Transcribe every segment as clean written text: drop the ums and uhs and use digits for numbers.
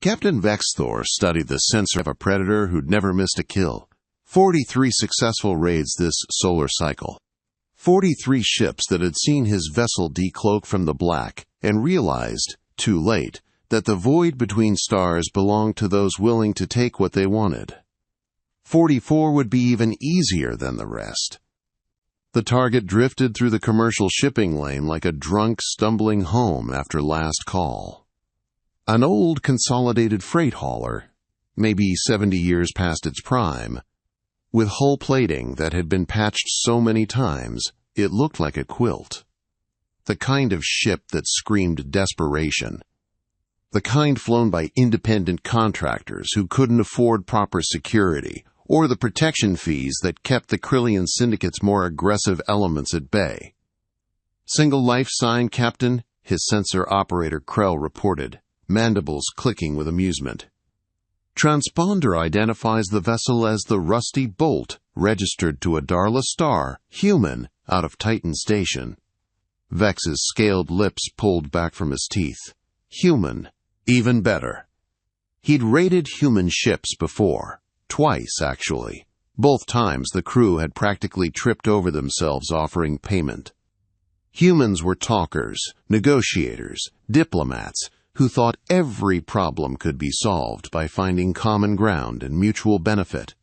Captain Vex'thor studied the sensor of a predator who'd never missed a kill. 43 successful raids this solar cycle. 43 ships that had seen his vessel decloak from the black and realized, too late, that the void between stars belonged to those willing to take what they wanted. 44 would be even easier than the rest. The target drifted through the commercial shipping lane like a drunk stumbling home after last call. An old consolidated freight hauler, maybe 70 years past its prime, with hull plating that had been patched so many times it looked like a quilt. The kind of ship that screamed desperation. The kind flown by independent contractors who couldn't afford proper security or the protection fees that kept the Kryllian syndicate's more aggressive elements at bay. Single life sign, Captain, his sensor operator Krell reported, mandibles clicking with amusement. Transponder identifies the vessel as the Rusty Bolt, registered to a Darla Starr, human, out of Titan Station. Vex's scaled lips pulled back from his teeth. Human. Even better. He'd raided human ships before. Twice, actually. Both times the crew had practically tripped over themselves offering payment. Humans were talkers, negotiators, diplomats, who thought every problem could be solved by finding common ground and mutual benefit.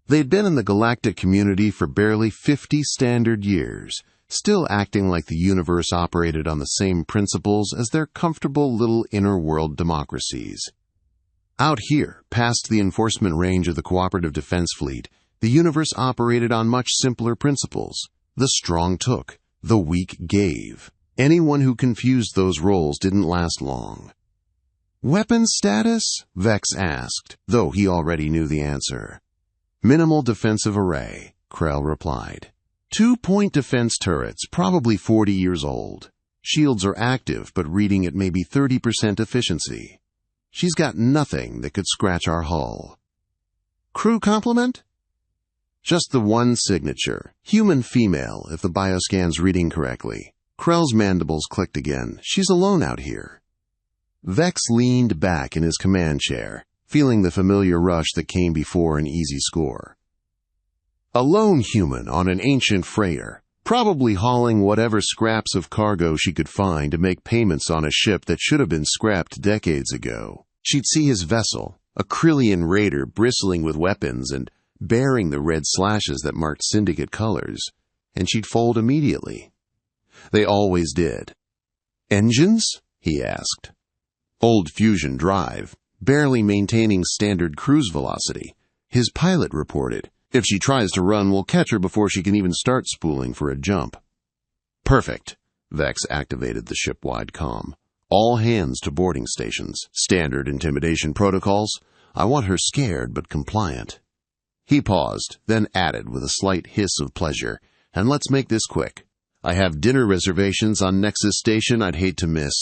They'd been in the galactic community for barely 50 standard years, still acting like the universe operated on the same principles as their comfortable little inner-world democracies. Out here, past the enforcement range of the Cooperative Defense Fleet, the universe operated on much simpler principles. The strong took, the weak gave. Anyone who confused those roles didn't last long. Weapons status? Vex asked, though he already knew the answer. Minimal defensive array, Krell replied. 2-point defense turrets, probably 40 years old. Shields are active, but reading at maybe 30% efficiency. She's got nothing that could scratch our hull. Crew complement? Just the one signature. Human female, if the bioscan's reading correctly. Krell's mandibles clicked again. She's alone out here. Vex leaned back in his command chair, feeling the familiar rush that came before an easy score. A lone human on an ancient freighter, probably hauling whatever scraps of cargo she could find to make payments on a ship that should have been scrapped decades ago. She'd see his vessel, a Kryllian raider bristling with weapons and bearing the red slashes that marked syndicate colors, and she'd fold immediately. They always did. Engines? He asked. Old fusion drive, barely maintaining standard cruise velocity. His pilot reported, if she tries to run, we'll catch her before she can even start spooling for a jump. Perfect. Vex activated the ship-wide comm. All hands to boarding stations. Standard intimidation protocols. I want her scared but compliant. He paused, then added with a slight hiss of pleasure, and let's make this quick. I have dinner reservations on Nexus Station I'd hate to miss.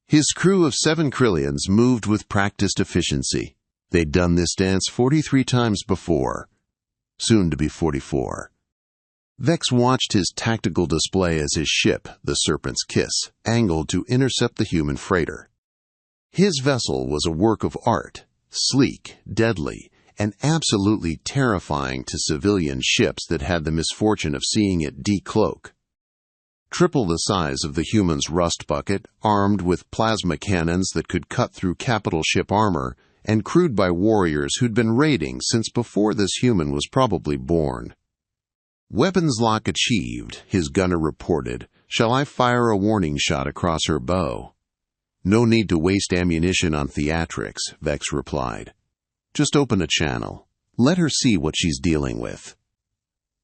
His crew of 7 Kryllians moved with practiced efficiency. They'd done this dance 43 times before. Soon to be 44. Vex watched his tactical display as his ship, the Serpent's Kiss, angled to intercept the human freighter. His vessel was a work of art, sleek, deadly, and absolutely terrifying to civilian ships that had the misfortune of seeing it decloak. Triple the size of the human's rust bucket, armed with plasma cannons that could cut through capital ship armor, and crewed by warriors who'd been raiding since before this human was probably born. Weapons lock achieved, his gunner reported. Shall I fire a warning shot across her bow? No need to waste ammunition on theatrics, Vex replied. Just open a channel. Let her see what she's dealing with.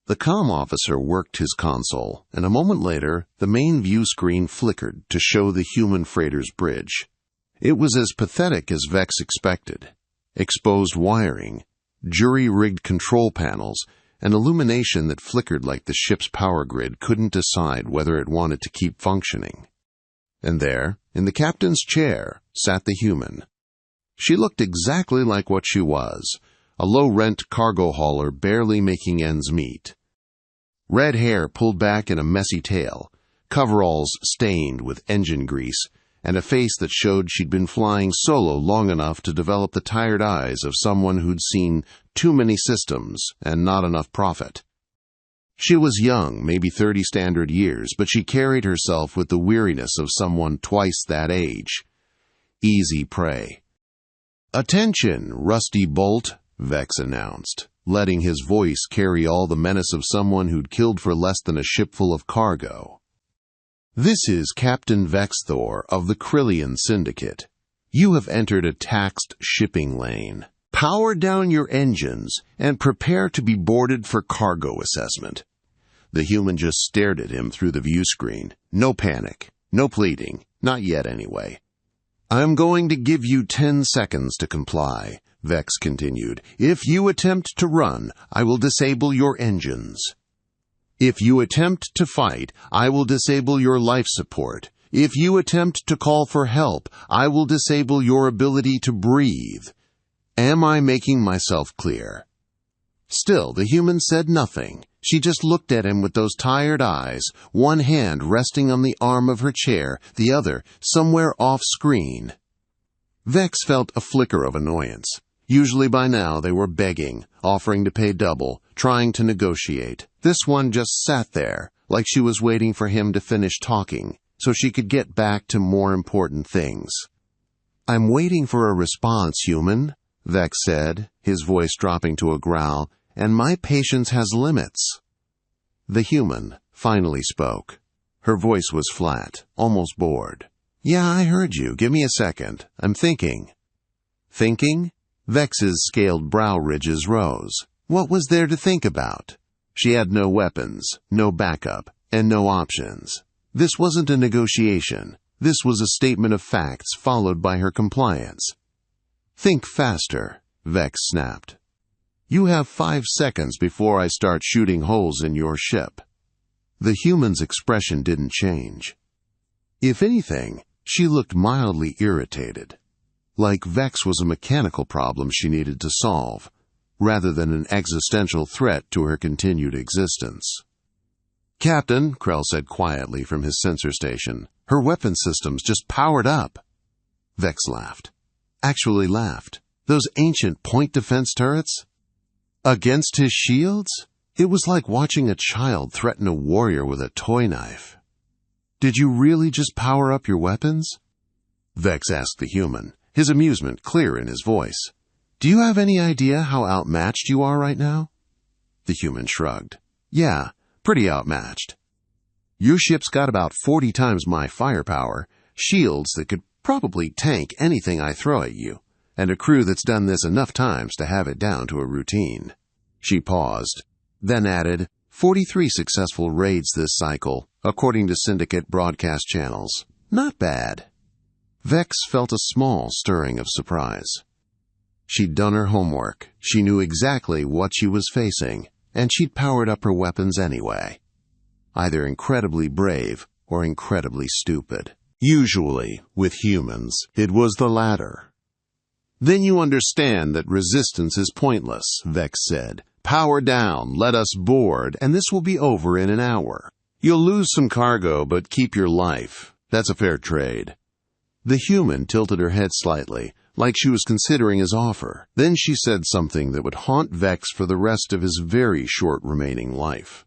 The comm officer worked his console, and a moment later, the main view screen flickered to show the human freighter's bridge. It was as pathetic as Vex expected. Exposed wiring, jury-rigged control panels, and illumination that flickered like the ship's power grid couldn't decide whether it wanted to keep functioning. And there, in the captain's chair, sat the human. She looked exactly like what she was, a low-rent cargo hauler barely making ends meet. Red hair pulled back in a messy tail, coveralls stained with engine grease, and a face that showed she'd been flying solo long enough to develop the tired eyes of someone who'd seen too many systems and not enough profit. She was young, maybe 30 standard years, but she carried herself with the weariness of someone twice that age. Easy prey. "Attention, Rusty Bolt," Vex announced, letting his voice carry all the menace of someone who'd killed for less than a shipful of cargo. "This is Captain Vex'thor of the Kryllian Syndicate. You have entered a taxed shipping lane. Power down your engines and prepare to be boarded for cargo assessment." The human just stared at him through the view screen. No panic, no pleading, not yet anyway. "I'm going to give you 10 seconds to comply," Vex continued. "If you attempt to run, I will disable your engines. If you attempt to fight, I will disable your life support. If you attempt to call for help, I will disable your ability to breathe. Am I making myself clear?" Still, the human said nothing. She just looked at him with those tired eyes, one hand resting on the arm of her chair, the other somewhere off-screen. Vex felt a flicker of annoyance. Usually by now they were begging, offering to pay double, trying to negotiate. This one just sat there, like she was waiting for him to finish talking, so she could get back to more important things. "I'm waiting for a response, human," Vex said, his voice dropping to a growl, "and my patience has limits." The human finally spoke. Her voice was flat, almost bored. "Yeah, I heard you. Give me a second. I'm thinking." "Thinking?" Vex's scaled brow ridges rose. What was there to think about? She had no weapons, no backup, and no options. This wasn't a negotiation. This was a statement of facts followed by her compliance. "Think faster," Vex snapped. "You have 5 seconds before I start shooting holes in your ship." The human's expression didn't change. If anything, she looked mildly irritated. Like Vex was a mechanical problem she needed to solve, rather than an existential threat to her continued existence. "Captain," Krell said quietly from his sensor station, "her weapon systems just powered up." Vex laughed. Actually laughed. Those ancient point defense turrets? Against his shields? It was like watching a child threaten a warrior with a toy knife. "Did you really just power up your weapons?" Vex asked the human, his amusement clear in his voice. "Do you have any idea how outmatched you are right now?" The human shrugged. "Yeah, pretty outmatched. Your ship's got about 40 times my firepower, shields that could probably tank anything I throw at you, and a crew that's done this enough times to have it down to a routine." She paused, then added, 43 successful raids this cycle, according to Syndicate broadcast channels. Not bad. Vex felt a small stirring of surprise. She'd done her homework, she knew exactly what she was facing, and she'd powered up her weapons anyway. Either incredibly brave or incredibly stupid. Usually, with humans, it was the latter. "Then you understand that resistance is pointless," Vex said. "Power down, let us board, and this will be over in an hour. You'll lose some cargo, but keep your life. That's a fair trade." The human tilted her head slightly, like she was considering his offer. Then she said something that would haunt Vex for the rest of his very short remaining life.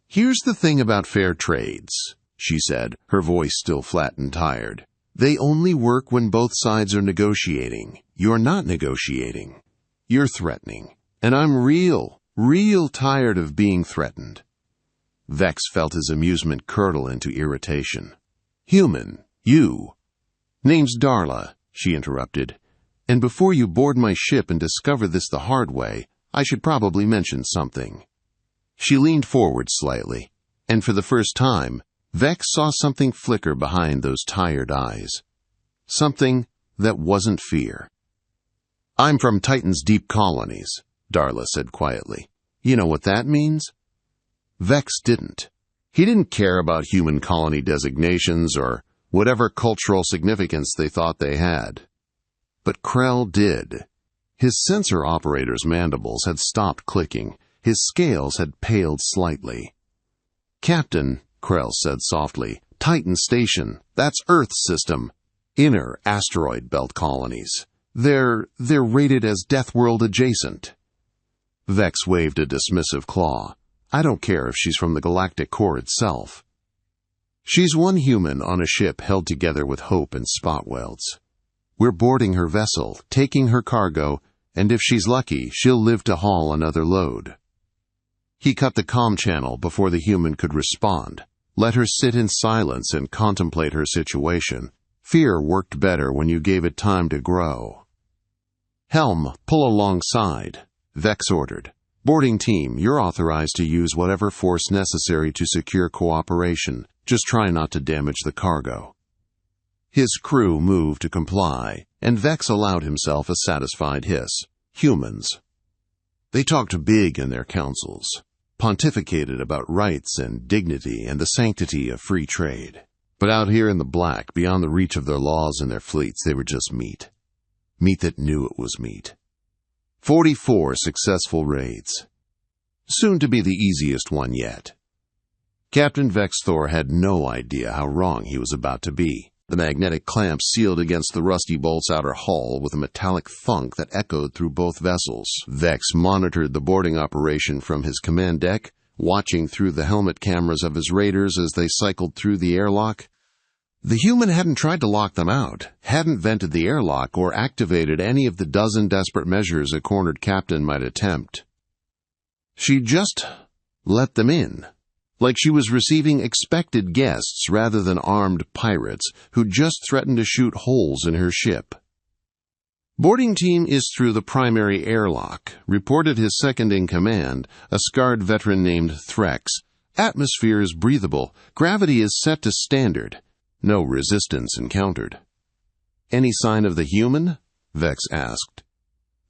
"Here's the thing about fair trades," she said, her voice still flat and tired. "They only work when both sides are negotiating. You're not negotiating. You're threatening. And I'm real tired of being threatened." Vex felt his amusement curdle into irritation. "Human, you." "Name's Darla," she interrupted. "And before you board my ship and discover this the hard way, I should probably mention something." She leaned forward slightly, and for the first time, Vex saw something flicker behind those tired eyes. Something that wasn't fear. "I'm from Titan's deep colonies," Darla said quietly. "You know what that means?" Vex didn't. He didn't care about human colony designations or whatever cultural significance they thought they had. But Krell did. His sensor operator's mandibles had stopped clicking. His scales had paled slightly. "Captain," Krell said softly, "Titan Station. That's Earth's system. Inner asteroid belt colonies. They're rated as Deathworld adjacent. Vex waved a dismissive claw. I don't care if she's from the galactic core itself. She's one human on a ship held together with hope and spot welds. We're boarding her vessel, taking her cargo, and if she's lucky, she'll live to haul another load. He cut the comm channel before the human could respond, let her sit in silence and contemplate her situation. Fear worked better when you gave it time to grow. Helm, pull alongside, Vex ordered. Boarding team, you're authorized to use whatever force necessary to secure cooperation. Just try not to damage the cargo. His crew moved to comply, and Vex allowed himself a satisfied hiss. Humans. They talked big in their councils, pontificated about rights and dignity and the sanctity of free trade. But out here in the black, beyond the reach of their laws and their fleets, they were just meat. Meat that knew it was meat. 44 successful raids. Soon to be the easiest one yet. Captain Vex'thor had no idea how wrong he was about to be. The magnetic clamps sealed against the rusty bolt's outer hull with a metallic thunk that echoed through both vessels. Vex monitored the boarding operation from his command deck, watching through the helmet cameras of his raiders as they cycled through the airlock. The human hadn't tried to lock them out, hadn't vented the airlock, or activated any of the dozen desperate measures a cornered captain might attempt. She just let them in, like she was receiving expected guests rather than armed pirates who just threatened to shoot holes in her ship. Boarding team is through the primary airlock, reported his second-in-command, a scarred veteran named Threx. Atmosphere is breathable, gravity is set to standard. No resistance encountered. Any sign of the human? Vex asked.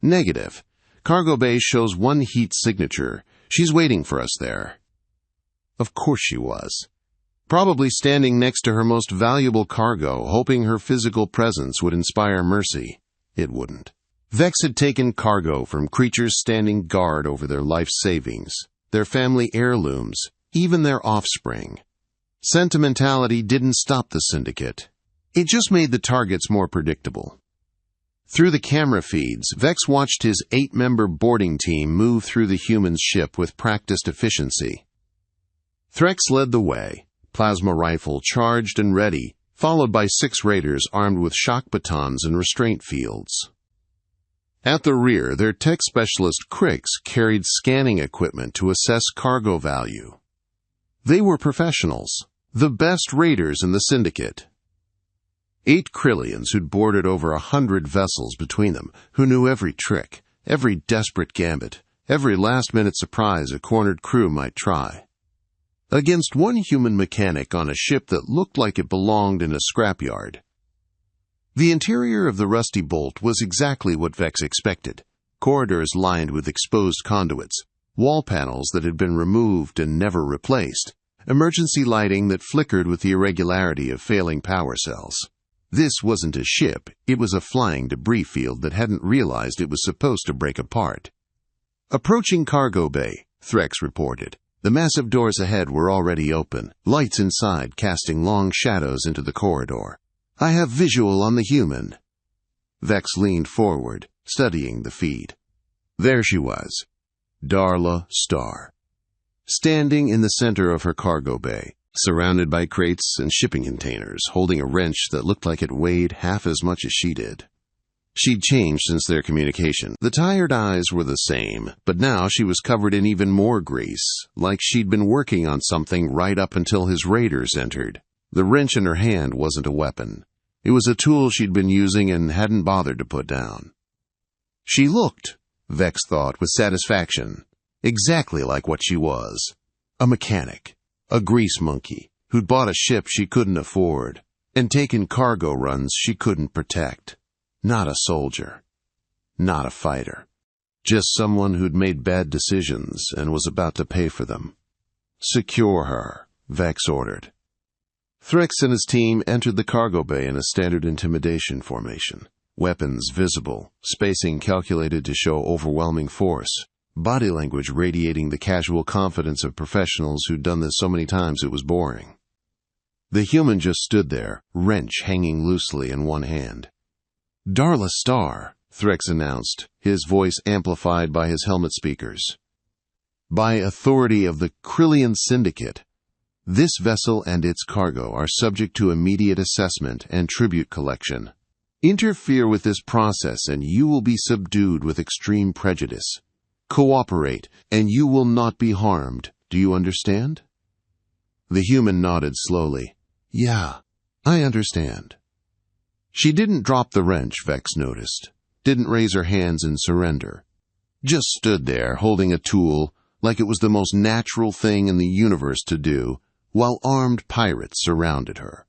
Negative. Cargo bay shows one heat signature. She's waiting for us there. Of course she was. Probably standing next to her most valuable cargo, hoping her physical presence would inspire mercy. It wouldn't. Vex had taken cargo from creatures standing guard over their life savings, their family heirlooms, even their offspring. Sentimentality didn't stop the syndicate. It just made the targets more predictable. Through the camera feeds, Vex watched his 8-member boarding team move through the human ship with practiced efficiency. Threx led the way, plasma rifle charged and ready, followed by 6 raiders armed with shock batons and restraint fields. At the rear, their tech specialist Krix carried scanning equipment to assess cargo value. They were professionals, the best raiders in the syndicate. 8 Kryllians who'd boarded over 100 vessels between them, who knew every trick, every desperate gambit, every last-minute surprise a cornered crew might try. Against one human mechanic on a ship that looked like it belonged in a scrapyard. The interior of the Rusty Bolt was exactly what Vex expected. Corridors lined with exposed conduits, wall panels that had been removed and never replaced, emergency lighting that flickered with the irregularity of failing power cells. This wasn't a ship, it was a flying debris field that hadn't realized it was supposed to break apart. Approaching cargo bay, Threx reported. The massive doors ahead were already open, lights inside casting long shadows into the corridor. I have visual on the human. Vex leaned forward, studying the feed. There she was, Darla Starr, standing in the center of her cargo bay, surrounded by crates and shipping containers, holding a wrench that looked like it weighed half as much as she did. She'd changed since their communication. The tired eyes were the same, but now she was covered in even more grease, like she'd been working on something right up until his raiders entered. The wrench in her hand wasn't a weapon. It was a tool she'd been using and hadn't bothered to put down. She looked, Vex thought with satisfaction, exactly like what she was. A mechanic, a grease monkey, who'd bought a ship she couldn't afford, and taken cargo runs she couldn't protect. Not a soldier. Not a fighter. Just someone who'd made bad decisions and was about to pay for them. Secure her, Vex ordered. Threx and his team entered the cargo bay in a standard intimidation formation. Weapons visible, spacing calculated to show overwhelming force, body language radiating the casual confidence of professionals who'd done this so many times it was boring. The human just stood there, wrench hanging loosely in one hand. "Darla Starr," Threx announced, his voice amplified by his helmet speakers. "By authority of the Kryllian Syndicate, this vessel and its cargo are subject to immediate assessment and tribute collection. Interfere with this process and you will be subdued with extreme prejudice. Cooperate, and you will not be harmed. Do you understand?" The human nodded slowly. "Yeah, I understand." She didn't drop the wrench, Vex noticed. Didn't raise her hands in surrender. Just stood there, holding a tool, like it was the most natural thing in the universe to do, while armed pirates surrounded her.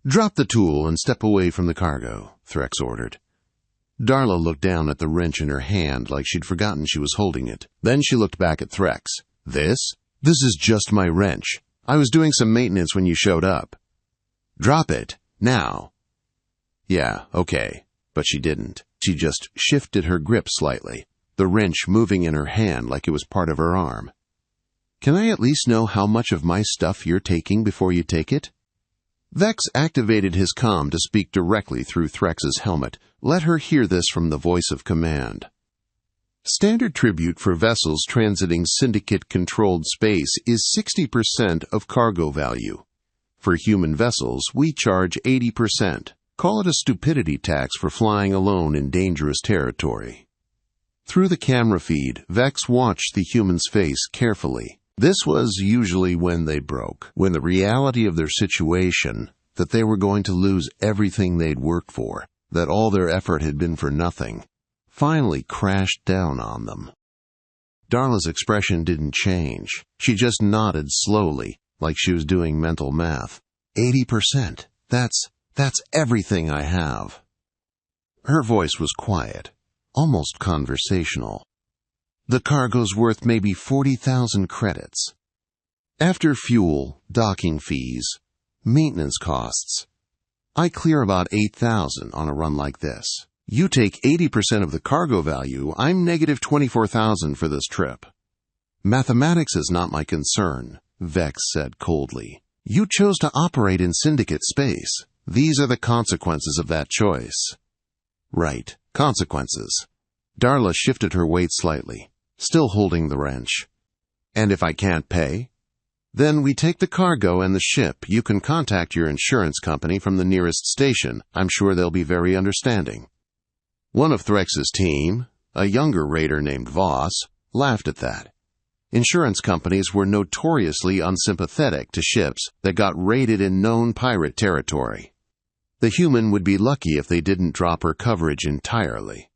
"Drop the tool and step away from the cargo," Threx ordered. Darla looked down at the wrench in her hand like she'd forgotten she was holding it. Then she looked back at Threx. This is just my wrench. I was doing some maintenance when you showed up." "Drop it, now." "Yeah, okay." But she didn't. She just shifted her grip slightly, the wrench moving in her hand like it was part of her arm. "Can I at least know how much of my stuff you're taking before you take it?" Vex activated his comm to speak directly through Threx's helmet. Let her hear this from the voice of command. "Standard tribute for vessels transiting Syndicate-controlled space is 60% of cargo value. For human vessels, we charge 80%. Call it a stupidity tax for flying alone in dangerous territory." Through the camera feed, Vex watched the human's face carefully. This was usually when they broke, when the reality of their situation, that they were going to lose everything they'd worked for, that all their effort had been for nothing, finally crashed down on them. Darla's expression didn't change. She just nodded slowly, like she was doing mental math. 80%. That's everything I have." Her voice was quiet, almost conversational. "The cargo's worth maybe 40,000 credits. After fuel, docking fees, maintenance costs, I clear about 8,000 on a run like this. You take 80% of the cargo value, I'm negative 24,000 for this trip." "Mathematics is not my concern," Vex said coldly. "You chose to operate in Syndicate space. These are the consequences of that choice." "Right, consequences." Darla shifted her weight slightly, still holding the wrench. "And if I can't pay?" "Then we take the cargo and the ship. You can contact your insurance company from the nearest station. I'm sure they'll be very understanding." One of Threx's team, a younger raider named Voss, laughed at that. Insurance companies were notoriously unsympathetic to ships that got raided in known pirate territory. The human would be lucky if they didn't drop her coverage entirely.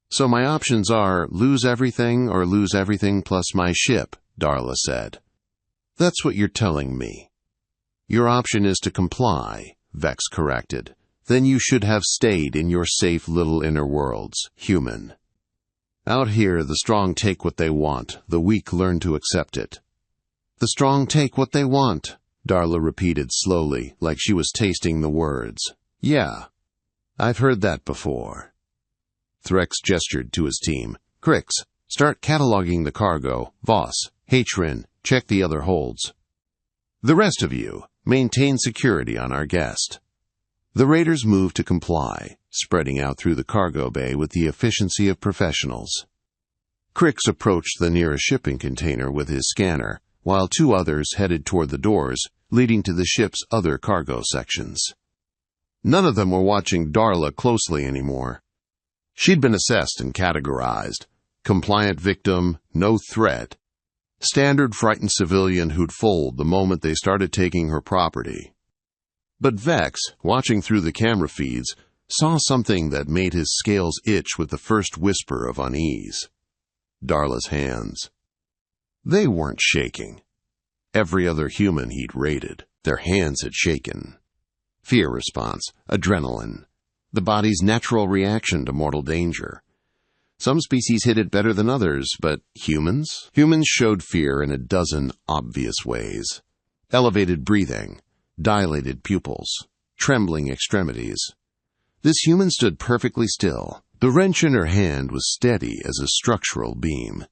"So my options are lose everything or lose everything plus my ship," Darla said. "That's what you're telling me." "Your option is to comply," Vex corrected. "Then you should have stayed in your safe little inner worlds, human. Out here, the strong take what they want, the weak learn to accept it." "The strong take what they want," Darla repeated slowly, like she was tasting the words. "Yeah, I've heard that before." Threx gestured to his team. "Krix, start cataloging the cargo. Voss, Hatrin, check the other holds. The rest of you, maintain security on our guest." The raiders moved to comply, spreading out through the cargo bay with the efficiency of professionals. Krix approached the nearest shipping container with his scanner, while two others headed toward the doors leading to the ship's other cargo sections. None of them were watching Darla closely anymore. She'd been assessed and categorized. Compliant victim, no threat. Standard frightened civilian who'd fold the moment they started taking her property. But Vex, watching through the camera feeds, saw something that made his scales itch with the first whisper of unease. Darla's hands. They weren't shaking. Every other human he'd raided, their hands had shaken. Fear response, adrenaline, the body's natural reaction to mortal danger. Some species hid it better than others, but humans? Humans showed fear in a dozen obvious ways. Elevated breathing, dilated pupils, trembling extremities. This human stood perfectly still. The wrench in her hand was steady as a structural beam.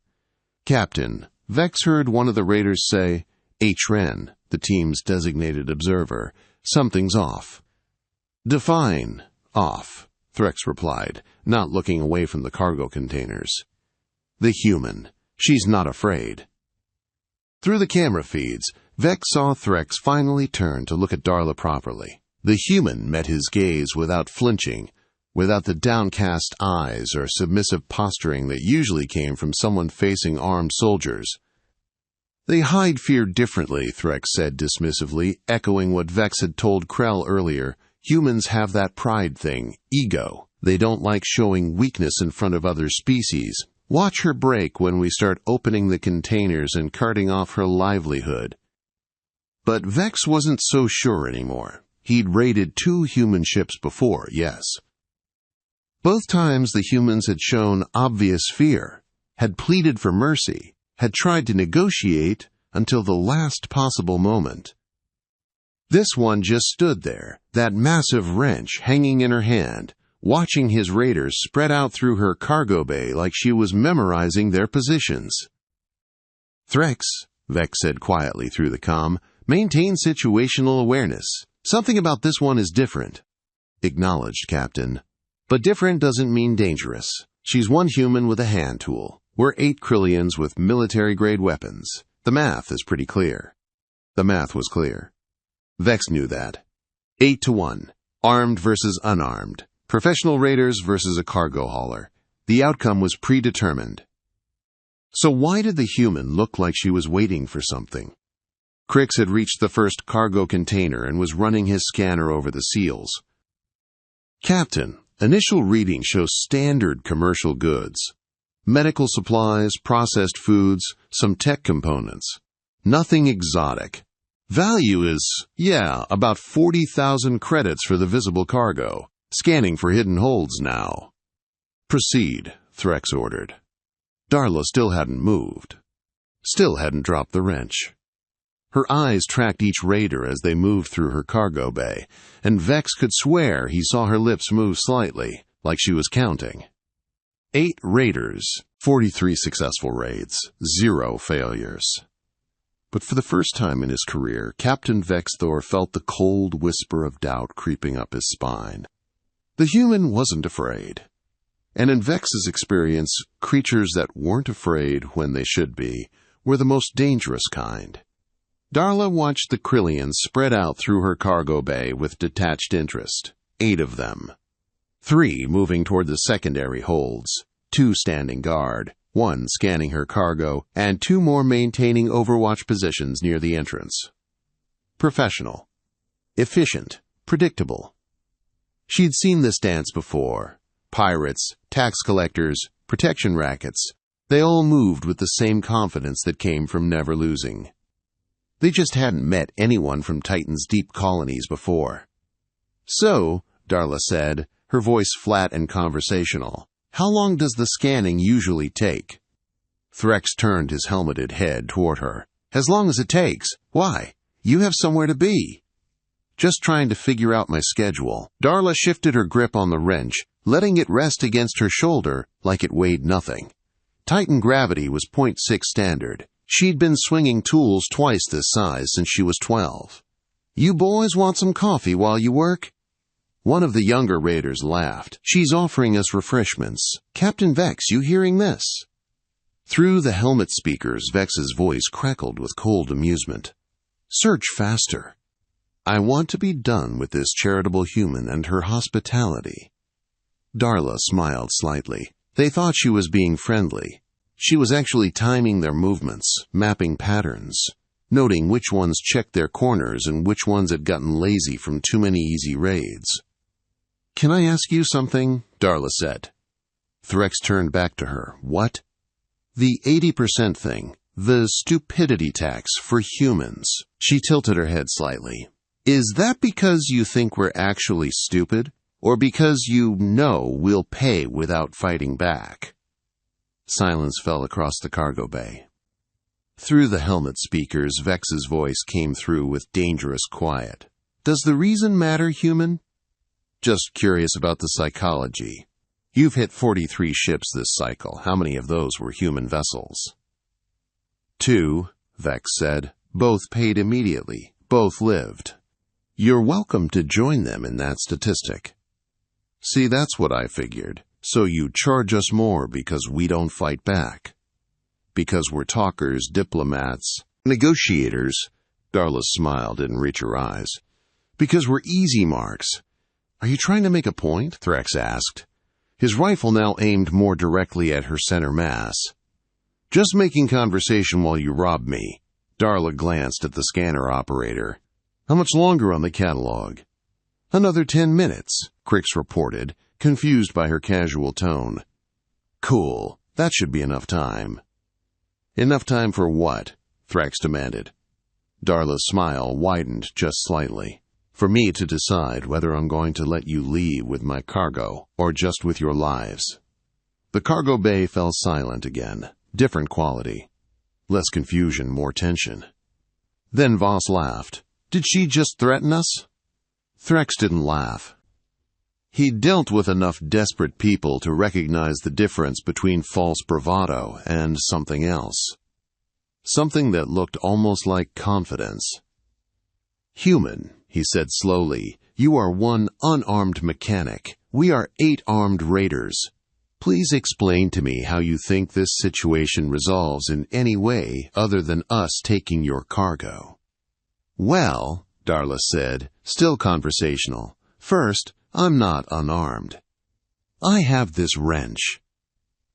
"Captain," Vex heard one of the raiders say, "Hren, the team's designated observer. "Something's off." "Define off," Threx replied, not looking away from the cargo containers. "The human. She's not afraid." Through the camera feeds, Vex saw Threx finally turn to look at Darla properly. The human met his gaze without flinching, without the downcast eyes or submissive posturing that usually came from someone facing armed soldiers. "They hide fear differently," Threx said dismissively, echoing what Vex had told Krell earlier. "Humans have that pride thing, ego. They don't like showing weakness in front of other species. Watch her break when we start opening the containers and carting off her livelihood." But Vex wasn't so sure anymore. He'd raided 2 human ships before, yes. Both times the humans had shown obvious fear, had pleaded for mercy, had tried to negotiate until the last possible moment. This one just stood there, that massive wrench hanging in her hand, watching his raiders spread out through her cargo bay like she was memorizing their positions. "Threx," Vex said quietly through the comm, "maintain situational awareness. Something about this one is different." "Acknowledged, Captain. But different doesn't mean dangerous. She's 1 human with a hand tool. We're 8 Kryllians with military-grade weapons. The math is pretty clear." The math was clear. Vex knew that. 8 to 1. Armed versus unarmed. Professional raiders versus a cargo hauler. The outcome was predetermined. So why did the human look like she was waiting for something? Krix had reached the first cargo container and was running his scanner over the seals. "Captain, initial reading shows standard commercial goods. Medical supplies, processed foods, some tech components. Nothing exotic. Value is, about 40,000 credits for the visible cargo. Scanning for hidden holds now." "Proceed," Threx ordered. Darla still hadn't moved. Still hadn't dropped the wrench. Her eyes tracked each raider as they moved through her cargo bay, and Vex could swear he saw her lips move slightly, like she was counting. 8 raiders, 43 successful raids, 0 failures. But for the first time in his career, Captain Vex'thor felt the cold whisper of doubt creeping up his spine. The human wasn't afraid. And in Vex's experience, creatures that weren't afraid when they should be were the most dangerous kind. Darla watched the Kryllians spread out through her cargo bay with detached interest. 8 of them. 3 moving toward the secondary holds, 2 standing guard, 1 scanning her cargo, and 2 more maintaining overwatch positions near the entrance. Professional. Efficient. Predictable. She'd seen this dance before. Pirates, tax collectors, protection rackets. They all moved with the same confidence that came from never losing. They just hadn't met anyone from Titan's deep colonies before. "So," Darla said, her voice flat and conversational, "how long does the scanning usually take?" Threx turned his helmeted head toward her. "As long as it takes. Why? You have somewhere to be." "Just trying to figure out my schedule." Darla shifted her grip on the wrench, letting it rest against her shoulder like it weighed nothing. Titan gravity was 0.6 standard. She'd been swinging tools twice this size since she was 12. "You boys want some coffee while you work?" One of the younger raiders laughed. "She's offering us refreshments. Captain Vex, you hearing this?" Through the helmet speakers, Vex's voice crackled with cold amusement. "Search faster. I want to be done with this charitable human and her hospitality." Darla smiled slightly. They thought she was being friendly. She was actually timing their movements, mapping patterns, noting which ones checked their corners and which ones had gotten lazy from too many easy raids. "Can I ask you something?" Darla said. Threx turned back to her. "What?" "The 80% thing. The stupidity tax for humans." She tilted her head slightly. "Is that because you think we're actually stupid? Or because you know we'll pay without fighting back?" Silence fell across the cargo bay. Through the helmet speakers, Vex's voice came through with dangerous quiet. "Does the reason matter, human?" "Just curious about the psychology. You've hit 43 ships this cycle. How many of those were human vessels?" 2, Vex said. Both paid immediately. Both lived. You're welcome to join them in that statistic. See, that's what I figured. So you charge us more because we don't fight back. Because we're talkers, diplomats, negotiators. Darla smiled and reached her eyes. Because we're easy marks. Are you trying to make a point? Threx asked, his rifle now aimed more directly at her center mass. Just making conversation while you rob me. Darla glanced at the scanner operator. How much longer on the catalog? Another 10 minutes, Krix reported, confused by her casual tone. Cool. That should be enough time. Enough time for what? Thrax demanded. Darla's smile widened just slightly. For me to decide whether I'm going to let you leave with my cargo or just with your lives. The cargo bay fell silent again. Different quality. Less confusion, more tension. Then Voss laughed. Did she just threaten us? Thrax didn't laugh. He'd dealt with enough desperate people to recognize the difference between false bravado and something else. Something that looked almost like confidence. Human, he said slowly, you are one unarmed mechanic. We are 8 armed raiders. Please explain to me how you think this situation resolves in any way other than us taking your cargo. Well, Darla said, still conversational. First, I'm not unarmed. I have this wrench.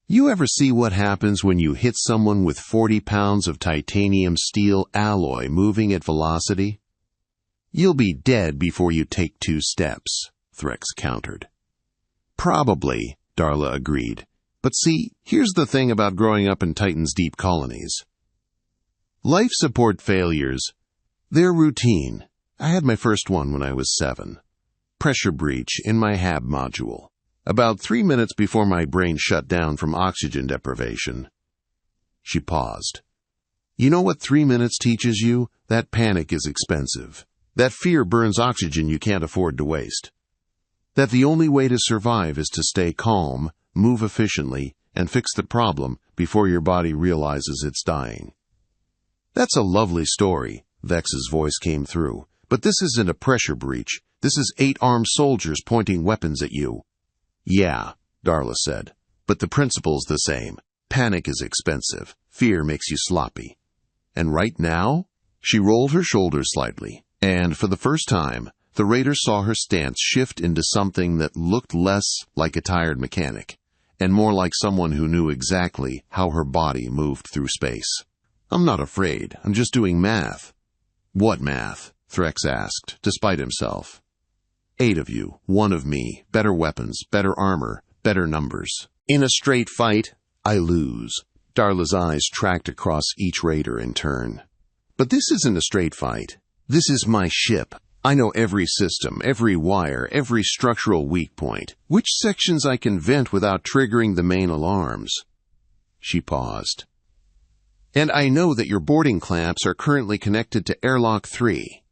You ever see what happens when you hit someone with 40 pounds of titanium steel alloy moving at velocity? You'll be dead before you take 2 steps, Threx countered. Probably, Darla agreed. But see, here's the thing about growing up in Titan's deep colonies. Life support failures, they're routine. I had my first one when I was 7. Pressure breach in my HAB module. About 3 minutes before my brain shut down from oxygen deprivation. She paused. You know what 3 minutes teaches you? That panic is expensive. That fear burns oxygen you can't afford to waste. That the only way to survive is to stay calm, move efficiently, and fix the problem before your body realizes it's dying. That's a lovely story, Vex's voice came through. But this isn't a pressure breach. This is 8 armed soldiers pointing weapons at you. Yeah, Darla said, but the principle's the same. Panic is expensive. Fear makes you sloppy. And right now? She rolled her shoulders slightly, and for the first time, the raider saw her stance shift into something that looked less like a tired mechanic, and more like someone who knew exactly how her body moved through space. I'm not afraid. I'm just doing math. What math? Threx asked, despite himself. 8 of you, 1 of me, better weapons, better armor, better numbers. In a straight fight, I lose. Darla's eyes tracked across each raider in turn. But this isn't a straight fight. This is my ship. I know every system, every wire, every structural weak point, which sections I can vent without triggering the main alarms. She paused. And I know that your boarding clamps are currently connected to Airlock 3.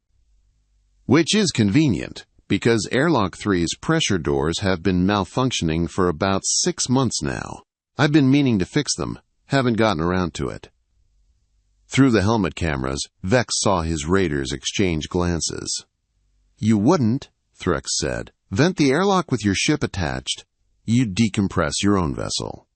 Which is convenient, because Airlock 3's pressure doors have been malfunctioning for about 6 months now. I've been meaning to fix them, haven't gotten around to it. Through the helmet cameras, Vex saw his raiders exchange glances. You wouldn't, Threx said, vent the airlock with your ship attached. You'd decompress your own vessel.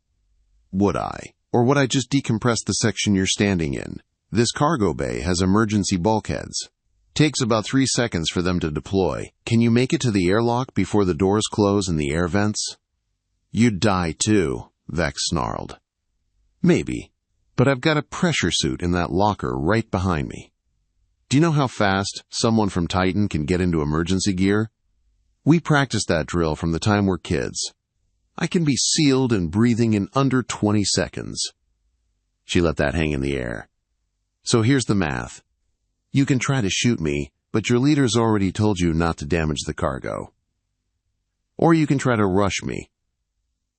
Would I? Or would I just decompress the section you're standing in? This cargo bay has emergency bulkheads. Takes about 3 seconds for them to deploy. Can you make it to the airlock before the doors close and the air vents? You'd die too, Vex snarled. Maybe, but I've got a pressure suit in that locker right behind me. Do you know how fast someone from Titan can get into emergency gear? We practiced that drill from the time we're kids. I can be sealed and breathing in under 20 seconds. She let that hang in the air. So here's the math. You can try to shoot me, but your leader's already told you not to damage the cargo. Or you can try to rush me.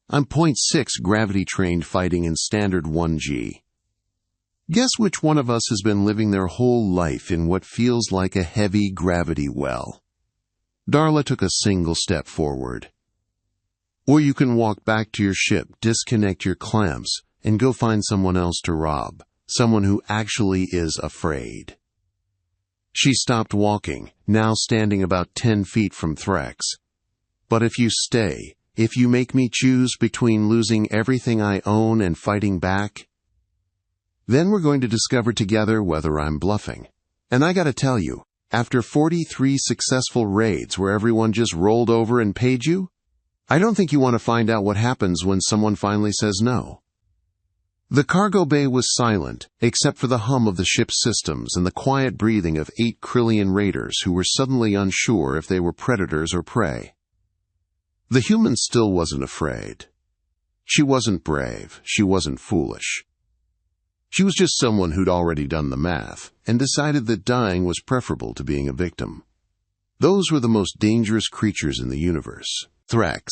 I'm .6 gravity-trained fighting in standard 1G. Guess which one of us has been living their whole life in what feels like a heavy gravity well? Darla took a single step forward. Or you can walk back to your ship, disconnect your clamps, and go find someone else to rob. Someone who actually is afraid. She stopped walking, now standing about 10 feet from Threx. "But if you stay, if you make me choose between losing everything I own and fighting back, then we're going to discover together whether I'm bluffing. And I gotta tell you, after 43 successful raids where everyone just rolled over and paid you, I don't think you want to find out what happens when someone finally says no." The cargo bay was silent, except for the hum of the ship's systems and the quiet breathing of 8 Kryllian raiders who were suddenly unsure if they were predators or prey. The human still wasn't afraid. She wasn't brave. She wasn't foolish. She was just someone who'd already done the math and decided that dying was preferable to being a victim. Those were the most dangerous creatures in the universe. "Threx,"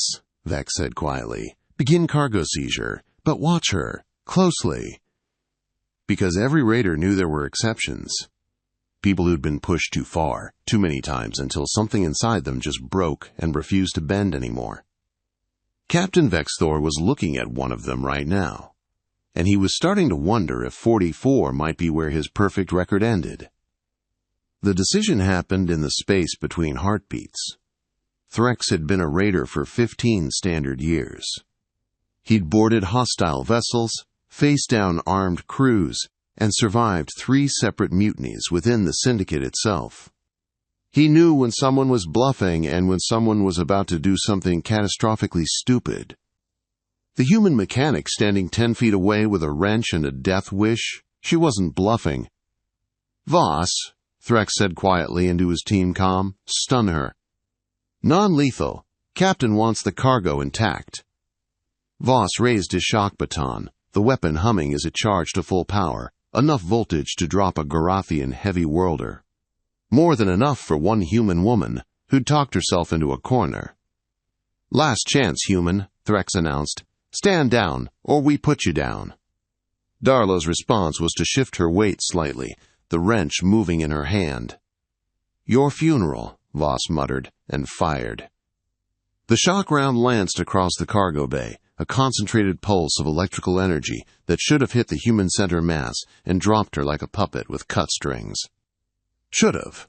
Vex said quietly, "begin cargo seizure, but watch her closely." Because every raider knew there were exceptions. People who'd been pushed too far, too many times until something inside them just broke and refused to bend anymore. Captain Vex'thor was looking at one of them right now, and he was starting to wonder if 44 might be where his perfect record ended. The decision happened in the space between heartbeats. Threx had been a raider for 15 standard years. He'd boarded hostile vessels, faced down armed crews, and survived 3 separate mutinies within the syndicate itself. He knew when someone was bluffing and when someone was about to do something catastrophically stupid. The human mechanic standing 10 feet away with a wrench and a death wish, she wasn't bluffing. "Voss," Threx said quietly into his team comm, "stun her. Non-lethal. Captain wants the cargo intact." Voss raised his shock baton, the weapon humming as it charged to full power, enough voltage to drop a Garathian heavy worlder. More than enough for one human woman who'd talked herself into a corner. "Last chance, human," Threx announced. "Stand down, or we put you down." Darla's response was to shift her weight slightly, the wrench moving in her hand. "Your funeral," Voss muttered, and fired. The shock round lanced across the cargo bay, a concentrated pulse of electrical energy that should have hit the human center mass and dropped her like a puppet with cut strings. Should have.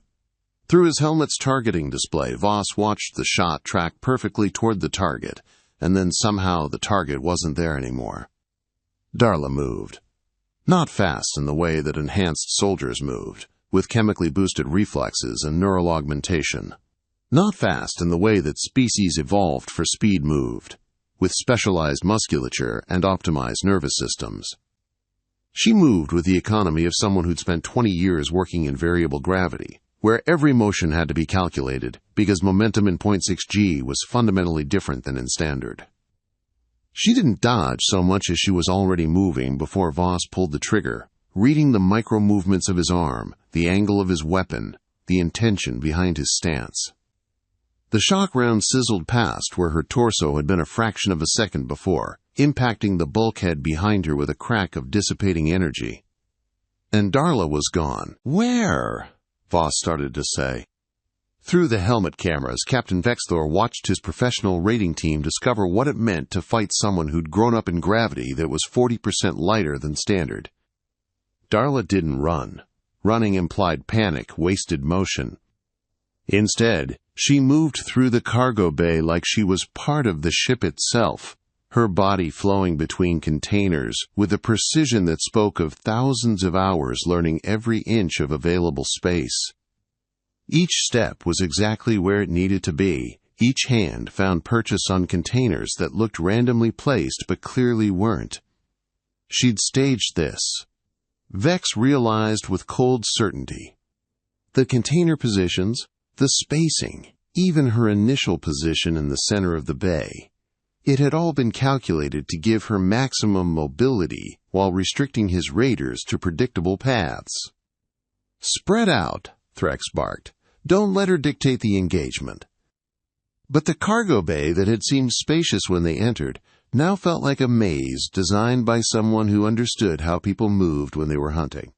Through his helmet's targeting display, Voss watched the shot track perfectly toward the target, and then somehow the target wasn't there anymore. Darla moved. Not fast in the way that enhanced soldiers moved, with chemically boosted reflexes and neural augmentation. Not fast in the way that species evolved for speed moved, with specialized musculature and optimized nervous systems. She moved with the economy of someone who'd spent 20 years working in variable gravity, where every motion had to be calculated because momentum in 0.6g was fundamentally different than in standard. She didn't dodge so much as she was already moving before Voss pulled the trigger, reading the micro-movements of his arm, the angle of his weapon, the intention behind his stance. The shock round sizzled past where her torso had been a fraction of a second before, impacting the bulkhead behind her with a crack of dissipating energy. And Darla was gone. "Where?" Voss started to say. Through the helmet cameras, Captain Vex'thor watched his professional raiding team discover what it meant to fight someone who'd grown up in gravity that was 40% lighter than standard. Darla didn't run. Running implied panic, wasted motion. Instead, she moved through the cargo bay like she was part of the ship itself, her body flowing between containers with a precision that spoke of thousands of hours learning every inch of available space. Each step was exactly where it needed to be. Each hand found purchase on containers that looked randomly placed but clearly weren't. She'd staged this. Vex realized with cold certainty. The container positions, the spacing, even her initial position in the center of the bay. It had all been calculated to give her maximum mobility while restricting his raiders to predictable paths. "Spread out," Threx barked. "Don't let her dictate the engagement." But the cargo bay that had seemed spacious when they entered now felt like a maze designed by someone who understood how people moved when they were hunting.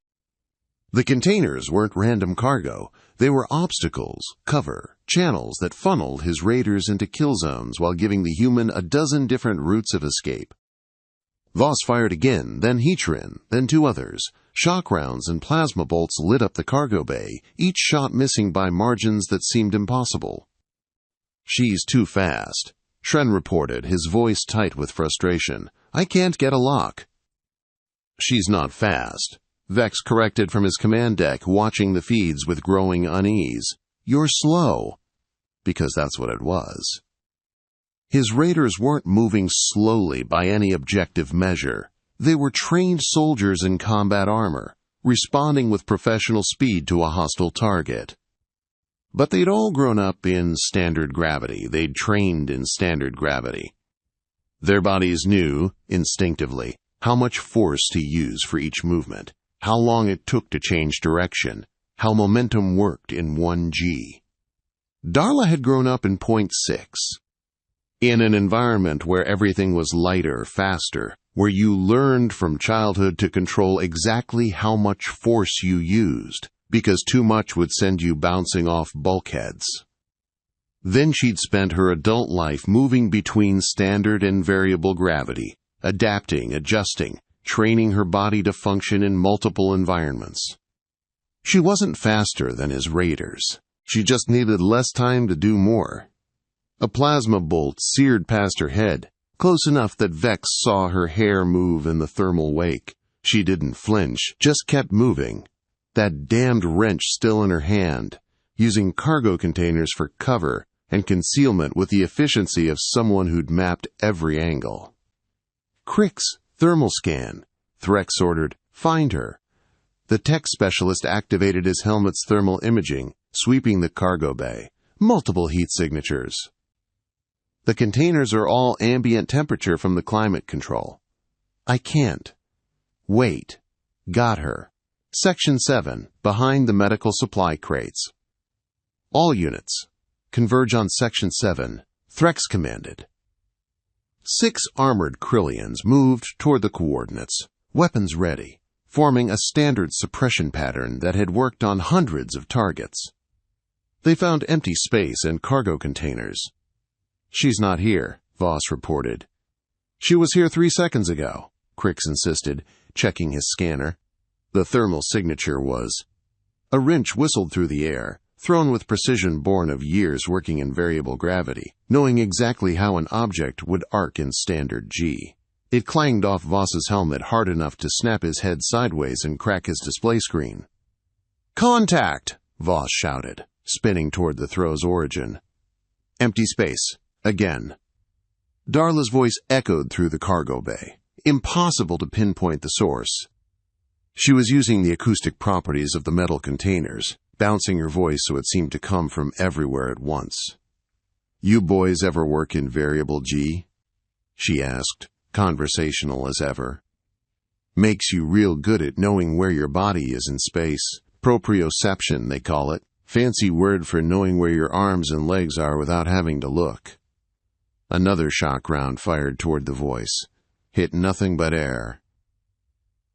The containers weren't random cargo. They were obstacles, cover, channels that funneled his raiders into kill zones while giving the human a dozen different routes of escape. Voss fired again, then Heatran, then 2 others. Shock rounds and plasma bolts lit up the cargo bay, each shot missing by margins that seemed impossible. "She's too fast," Shren reported, his voice tight with frustration. "I can't get a lock." "She's not fast," Vex corrected from his command deck, watching the feeds with growing unease. "You're slow." Because that's what it was. His raiders weren't moving slowly by any objective measure. They were trained soldiers in combat armor, responding with professional speed to a hostile target. But they'd all grown up in standard gravity. They'd trained in standard gravity. Their bodies knew, instinctively, how much force to use for each movement, how long it took to change direction, how momentum worked in 1G. Darla had grown up in 0.6. In an environment where everything was lighter, faster, where you learned from childhood to control exactly how much force you used, because too much would send you bouncing off bulkheads. Then she'd spent her adult life moving between standard and variable gravity, adapting, adjusting, training her body to function in multiple environments. She wasn't faster than his raiders. She just needed less time to do more. A plasma bolt seared past her head, close enough that Vex saw her hair move in the thermal wake. She didn't flinch, just kept moving, that damned wrench still in her hand, using cargo containers for cover and concealment with the efficiency of someone who'd mapped every angle. "Krix, thermal scan," Threx ordered. "Find her." The tech specialist activated his helmet's thermal imaging, sweeping the cargo bay. Multiple heat signatures. "The containers are all ambient temperature from the climate control." "I can't." "Wait." Got her. Section 7, behind the medical supply crates. "All units, converge on Section 7, Threx commanded." 6 armored Kryllians moved toward the coordinates, weapons ready, forming a standard suppression pattern that had worked on hundreds of targets. They found empty space and cargo containers. "She's not here," Voss reported. "She was here 3 seconds ago," Krix insisted, checking his scanner. The thermal signature was. A wrench whistled through the air, thrown with precision born of years working in variable gravity, knowing exactly how an object would arc in standard G. It clanged off Voss's helmet hard enough to snap his head sideways and crack his display screen. "Contact!" Voss shouted, spinning toward the throw's origin. "Empty space. Again." Darla's voice echoed through the cargo bay. Impossible to pinpoint the source. She was using the acoustic properties of the metal containers, bouncing her voice so it seemed to come from everywhere at once. "You boys ever work in variable G?" she asked, conversational as ever. "Makes you real good at knowing where your body is in space. Proprioception, they call it. Fancy word for knowing where your arms and legs are without having to look." Another shock round fired toward the voice. Hit nothing but air.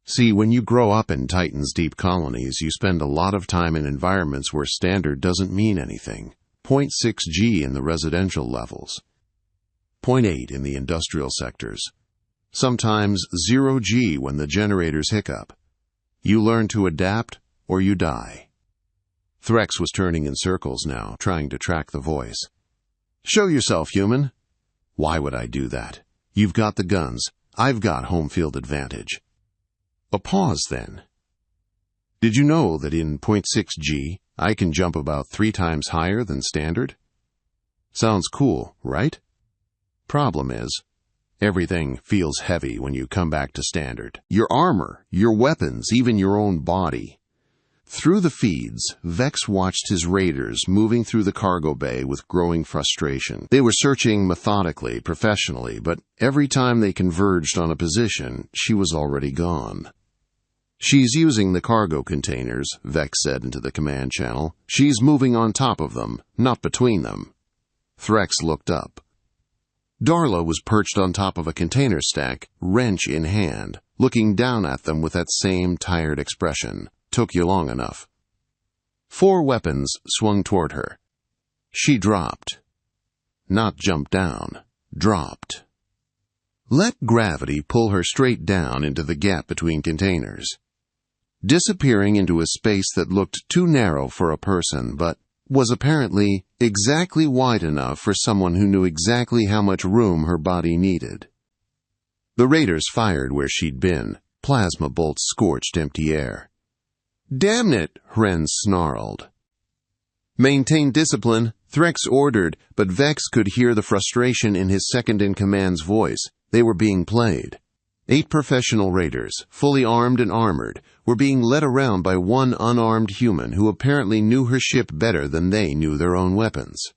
"See, when you grow up in Titan's deep colonies, you spend a lot of time in environments where standard doesn't mean anything. 0.6 G in the residential levels. 0.8 in the industrial sectors. Sometimes 0 G when the generators hiccup. You learn to adapt, or you die." Threx was turning in circles now, trying to track the voice. "Show yourself, human." "Why would I do that? You've got the guns. I've got home field advantage." A pause then. "Did you know that in 0.6 G, I can jump about 3 times higher than standard?" Sounds cool, right? Problem is, everything feels heavy when you come back to standard. Your armor, your weapons, even your own body. Through the feeds, Vex watched his raiders moving through the cargo bay with growing frustration. They were searching methodically, professionally, but every time they converged on a position, she was already gone. "She's using the cargo containers," Vex said into the command channel. "She's moving on top of them, not between them." Threx looked up. Darla was perched on top of a container stack, wrench in hand, looking down at them with that same tired expression. "Took you long enough." 4 weapons swung toward her. She dropped. Not jumped down. Dropped. Let gravity pull her straight down into the gap between containers, disappearing into a space that looked too narrow for a person, but was apparently exactly wide enough for someone who knew exactly how much room her body needed. The raiders fired where she'd been. Plasma bolts scorched empty air. "Damn it," Hren snarled. "Maintain discipline," Threx ordered, but Vex could hear the frustration in his second-in-command's voice. They were being played. 8 professional raiders, fully armed and armored, were being led around by one unarmed human who apparently knew her ship better than they knew their own weapons.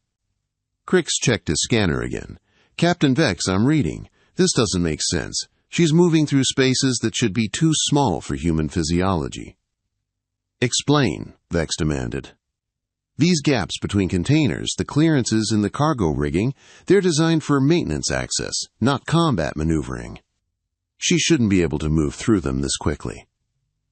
Krix checked his scanner again. "Captain Vex, I'm reading. This doesn't make sense. She's moving through spaces that should be too small for human physiology." "Explain," Vex demanded. "These gaps between containers, the clearances in the cargo rigging, they're designed for maintenance access, not combat maneuvering. She shouldn't be able to move through them this quickly."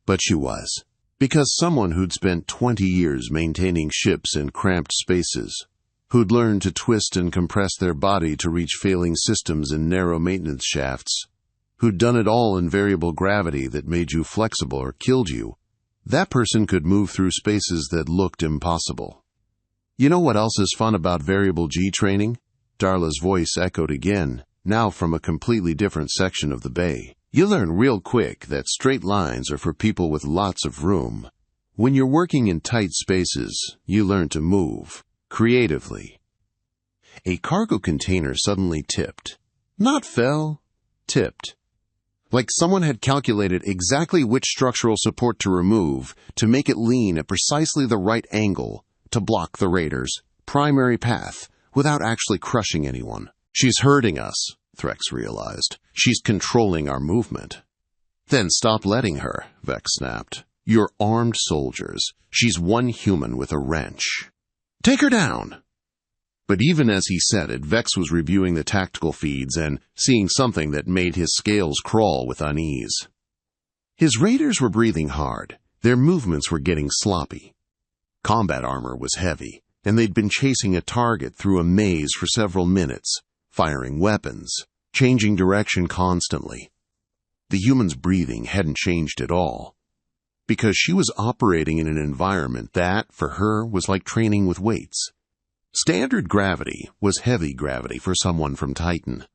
But she was, because someone who'd spent 20 years maintaining ships in cramped spaces, who'd learned to twist and compress their body to reach failing systems in narrow maintenance shafts, who'd done it all in variable gravity that made you flexible or killed you, that person could move through spaces that looked impossible. "You know what else is fun about variable G training?" Darla's voice echoed again, now from a completely different section of the bay. "You learn real quick that straight lines are for people with lots of room. When you're working in tight spaces, you learn to move creatively." A cargo container suddenly tipped. Not fell, tipped. Like someone had calculated exactly which structural support to remove to make it lean at precisely the right angle to block the raiders' primary path without actually crushing anyone. "She's hurting us," Threx realized. "She's controlling our movement." "Then stop letting her," Vex snapped. "You're armed soldiers. She's one human with a wrench. Take her down!" But even as he said it, Vex was reviewing the tactical feeds and seeing something that made his scales crawl with unease. His raiders were breathing hard. Their movements were getting sloppy. Combat armor was heavy, and they'd been chasing a target through a maze for several minutes, firing weapons, changing direction constantly. The human's breathing hadn't changed at all, because she was operating in an environment that, for her, was like training with weights. Standard gravity was heavy gravity for someone from Titan.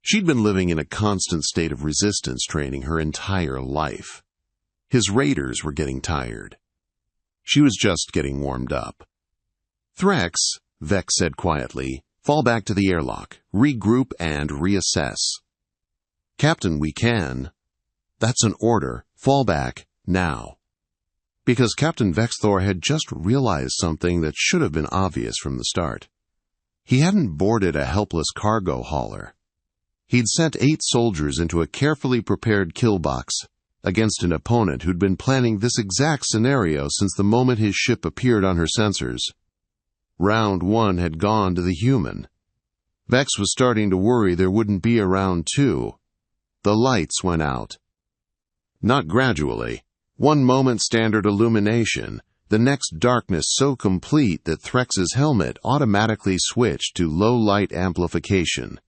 She'd been living in a constant state of resistance training her entire life. His raiders were getting tired. She was just getting warmed up. "Threx," Vex said quietly, "fall back to the airlock, regroup and reassess." "Captain, we can." "That's an order. Fall back, now." Because Captain Vex'thor had just realized something that should have been obvious from the start. He hadn't boarded a helpless cargo hauler. He'd sent 8 soldiers into a carefully prepared kill box against an opponent who'd been planning this exact scenario since the moment his ship appeared on her sensors. Round 1 had gone to the human. Vex was starting to worry there wouldn't be a round 2. The lights went out. Not gradually. One moment standard illumination, the next darkness so complete that Threx's helmet automatically switched to low-light amplification.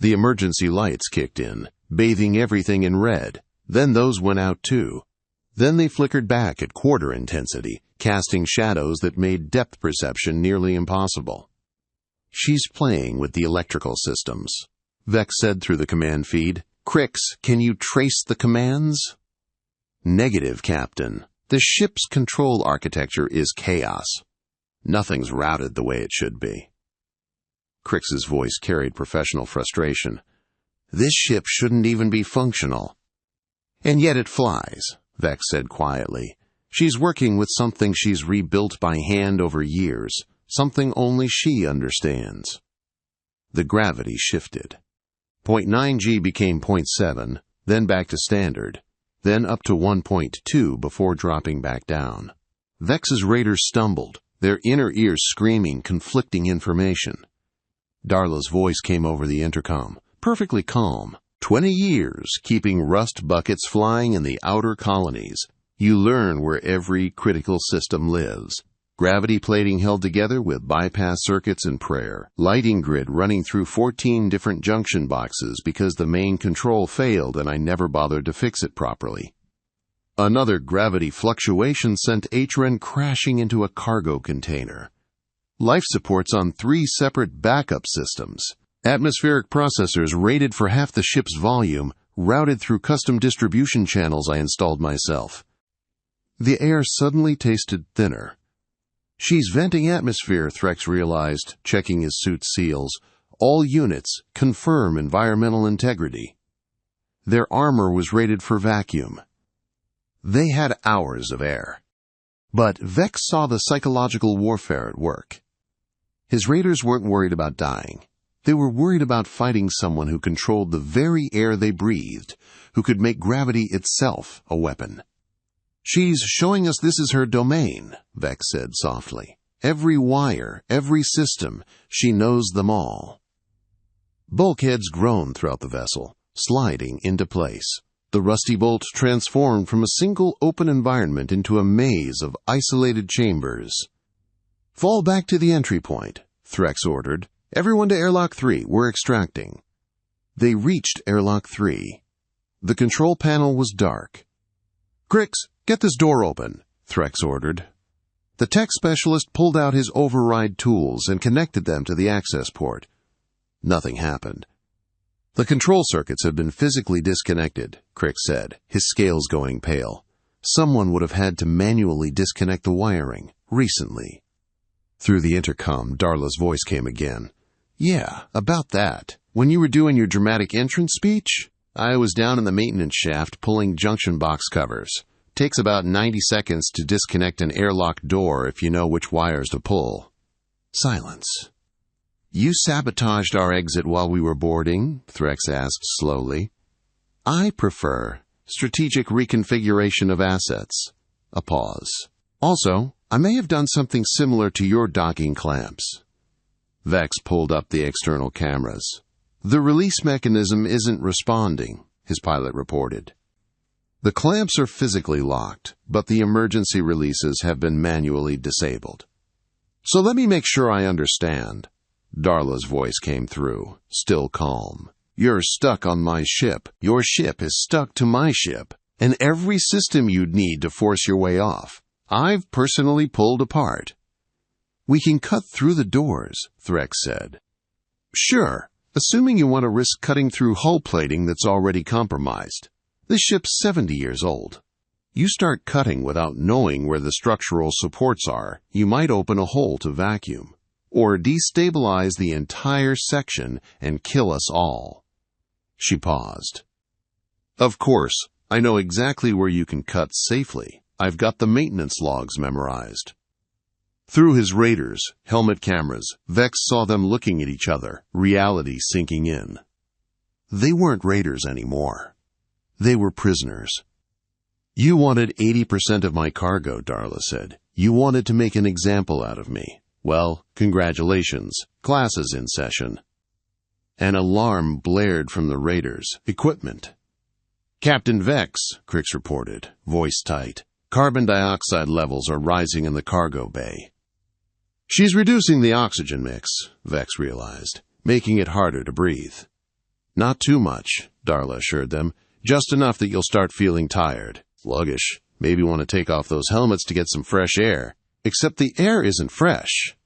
The emergency lights kicked in, bathing everything in red. Then those went out too. Then they flickered back at quarter intensity, casting shadows that made depth perception nearly impossible. "She's playing with the electrical systems," Vex said through the command feed. "Krix, can you trace the commands?" "Negative, Captain. The ship's control architecture is chaos. Nothing's routed the way it should be." Krix's voice carried professional frustration. "This ship shouldn't even be functional." "And yet it flies," Vex said quietly. "She's working with something she's rebuilt by hand over years, something only she understands." The gravity shifted. 0.9 G became 0.7, then back to standard, then up to 1.2 before dropping back down. Vex's raiders stumbled, their inner ears screaming conflicting information. Darla's voice came over the intercom, perfectly calm. 20 years keeping rust buckets flying in the outer colonies. You learn where every critical system lives. Gravity plating held together with bypass circuits and prayer. Lighting grid running through 14 different junction boxes because the main control failed and I never bothered to fix it properly. Another gravity fluctuation sent HRN crashing into a cargo container. Life supports on 3 separate backup systems. Atmospheric processors rated for half the ship's volume, routed through custom distribution channels I installed myself. The air suddenly tasted thinner. She's venting atmosphere, Threx realized, checking his suit's seals. All units confirm environmental integrity. Their armor was rated for vacuum. They had hours of air. But Vex saw the psychological warfare at work. His raiders weren't worried about dying. They were worried about fighting someone who controlled the very air they breathed, who could make gravity itself a weapon. "She's showing us this is her domain," Vex said softly. "Every wire, every system, she knows them all." Bulkheads groaned throughout the vessel, sliding into place. The rusty bolt transformed from a single open environment into a maze of isolated chambers. "Fall back to the entry point," Threx ordered. "Everyone to airlock 3, we're extracting." They reached airlock 3. The control panel was dark. "Krix, get this door open," Threx ordered. The tech specialist pulled out his override tools and connected them to the access port. Nothing happened. "The control circuits have been physically disconnected," Krix said, his scales going pale. "Someone would have had to manually disconnect the wiring, recently." Through the intercom, Darla's voice came again. "Yeah, about that. When you were doing your dramatic entrance speech, I was down in the maintenance shaft pulling junction box covers. Takes about 90 seconds to disconnect an airlock door if you know which wires to pull." Silence. "You sabotaged our exit while we were boarding?" Threx asked slowly. "I prefer strategic reconfiguration of assets." A pause. "Also, I may have done something similar to your docking clamps." Vex pulled up the external cameras. "The release mechanism isn't responding," his pilot reported. "The clamps are physically locked, but the emergency releases have been manually disabled." "So let me make sure I understand." Darla's voice came through, still calm. "You're stuck on my ship. Your ship is stuck to my ship, and every system you'd need to force your way off, I've personally pulled apart." "We can cut through the doors," Threx said. "Sure, assuming you want to risk cutting through hull plating that's already compromised. This ship's 70 years old. You start cutting without knowing where the structural supports are, you might open a hole to vacuum, or destabilize the entire section and kill us all." She paused. "Of course, I know exactly where you can cut safely. I've got the maintenance logs memorized." Through his raiders' helmet cameras, Vex saw them looking at each other, reality sinking in. They weren't raiders anymore. They were prisoners. "You wanted 80% of my cargo," Darla said. "You wanted to make an example out of me. Well, congratulations. Class is in session." An alarm blared from the raiders' equipment. "Captain Vex," Krix reported, voice tight. "Carbon dioxide levels are rising in the cargo bay." "She's reducing the oxygen mix," Vex realized, "making it harder to breathe." "Not too much," Darla assured them. "Just enough that you'll start feeling tired, sluggish, maybe want to take off those helmets to get some fresh air. Except the air isn't fresh."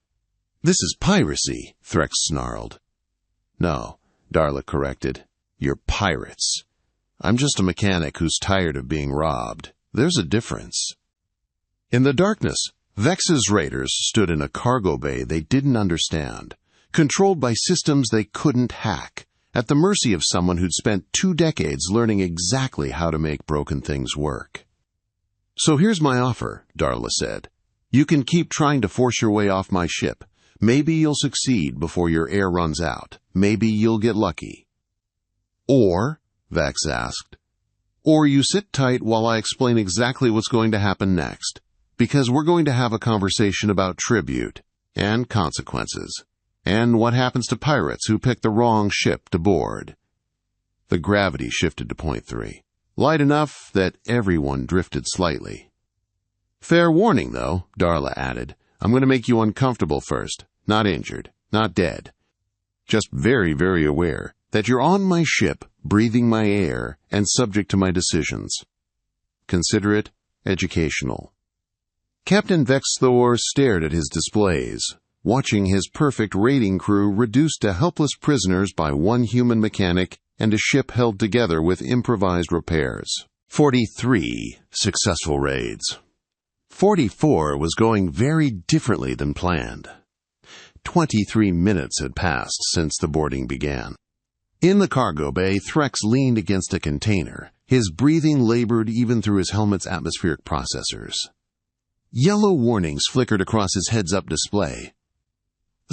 "This is piracy," Threx snarled. "No," Darla corrected. "You're pirates. I'm just a mechanic who's tired of being robbed. There's a difference." In the darkness, Vex's raiders stood in a cargo bay they didn't understand, controlled by systems they couldn't hack, at the mercy of someone who'd spent 2 decades learning exactly how to make broken things work. "So here's my offer," Darla said. "You can keep trying to force your way off my ship. Maybe you'll succeed before your air runs out. Maybe you'll get lucky." "Or," Vex asked, "or you sit tight while I explain exactly what's going to happen next. Because we're going to have a conversation about tribute, and consequences, and what happens to pirates who pick the wrong ship to board." The gravity shifted to point 3, light enough that everyone drifted slightly. "Fair warning, though," Darla added. I'm going to make you uncomfortable first. Not injured, not dead. Just very, very aware that you're on my ship, breathing my air, and subject to my decisions. Consider it educational. Captain Vex'thor stared at his displays, watching his perfect raiding crew reduced to helpless prisoners by one human mechanic and a ship held together with improvised repairs. 43 successful raids. 44 was going very differently than planned. 23 minutes had passed since the boarding began. In the cargo bay, Threx leaned against a container. His breathing labored even through his helmet's atmospheric processors. Yellow warnings flickered across his heads-up display.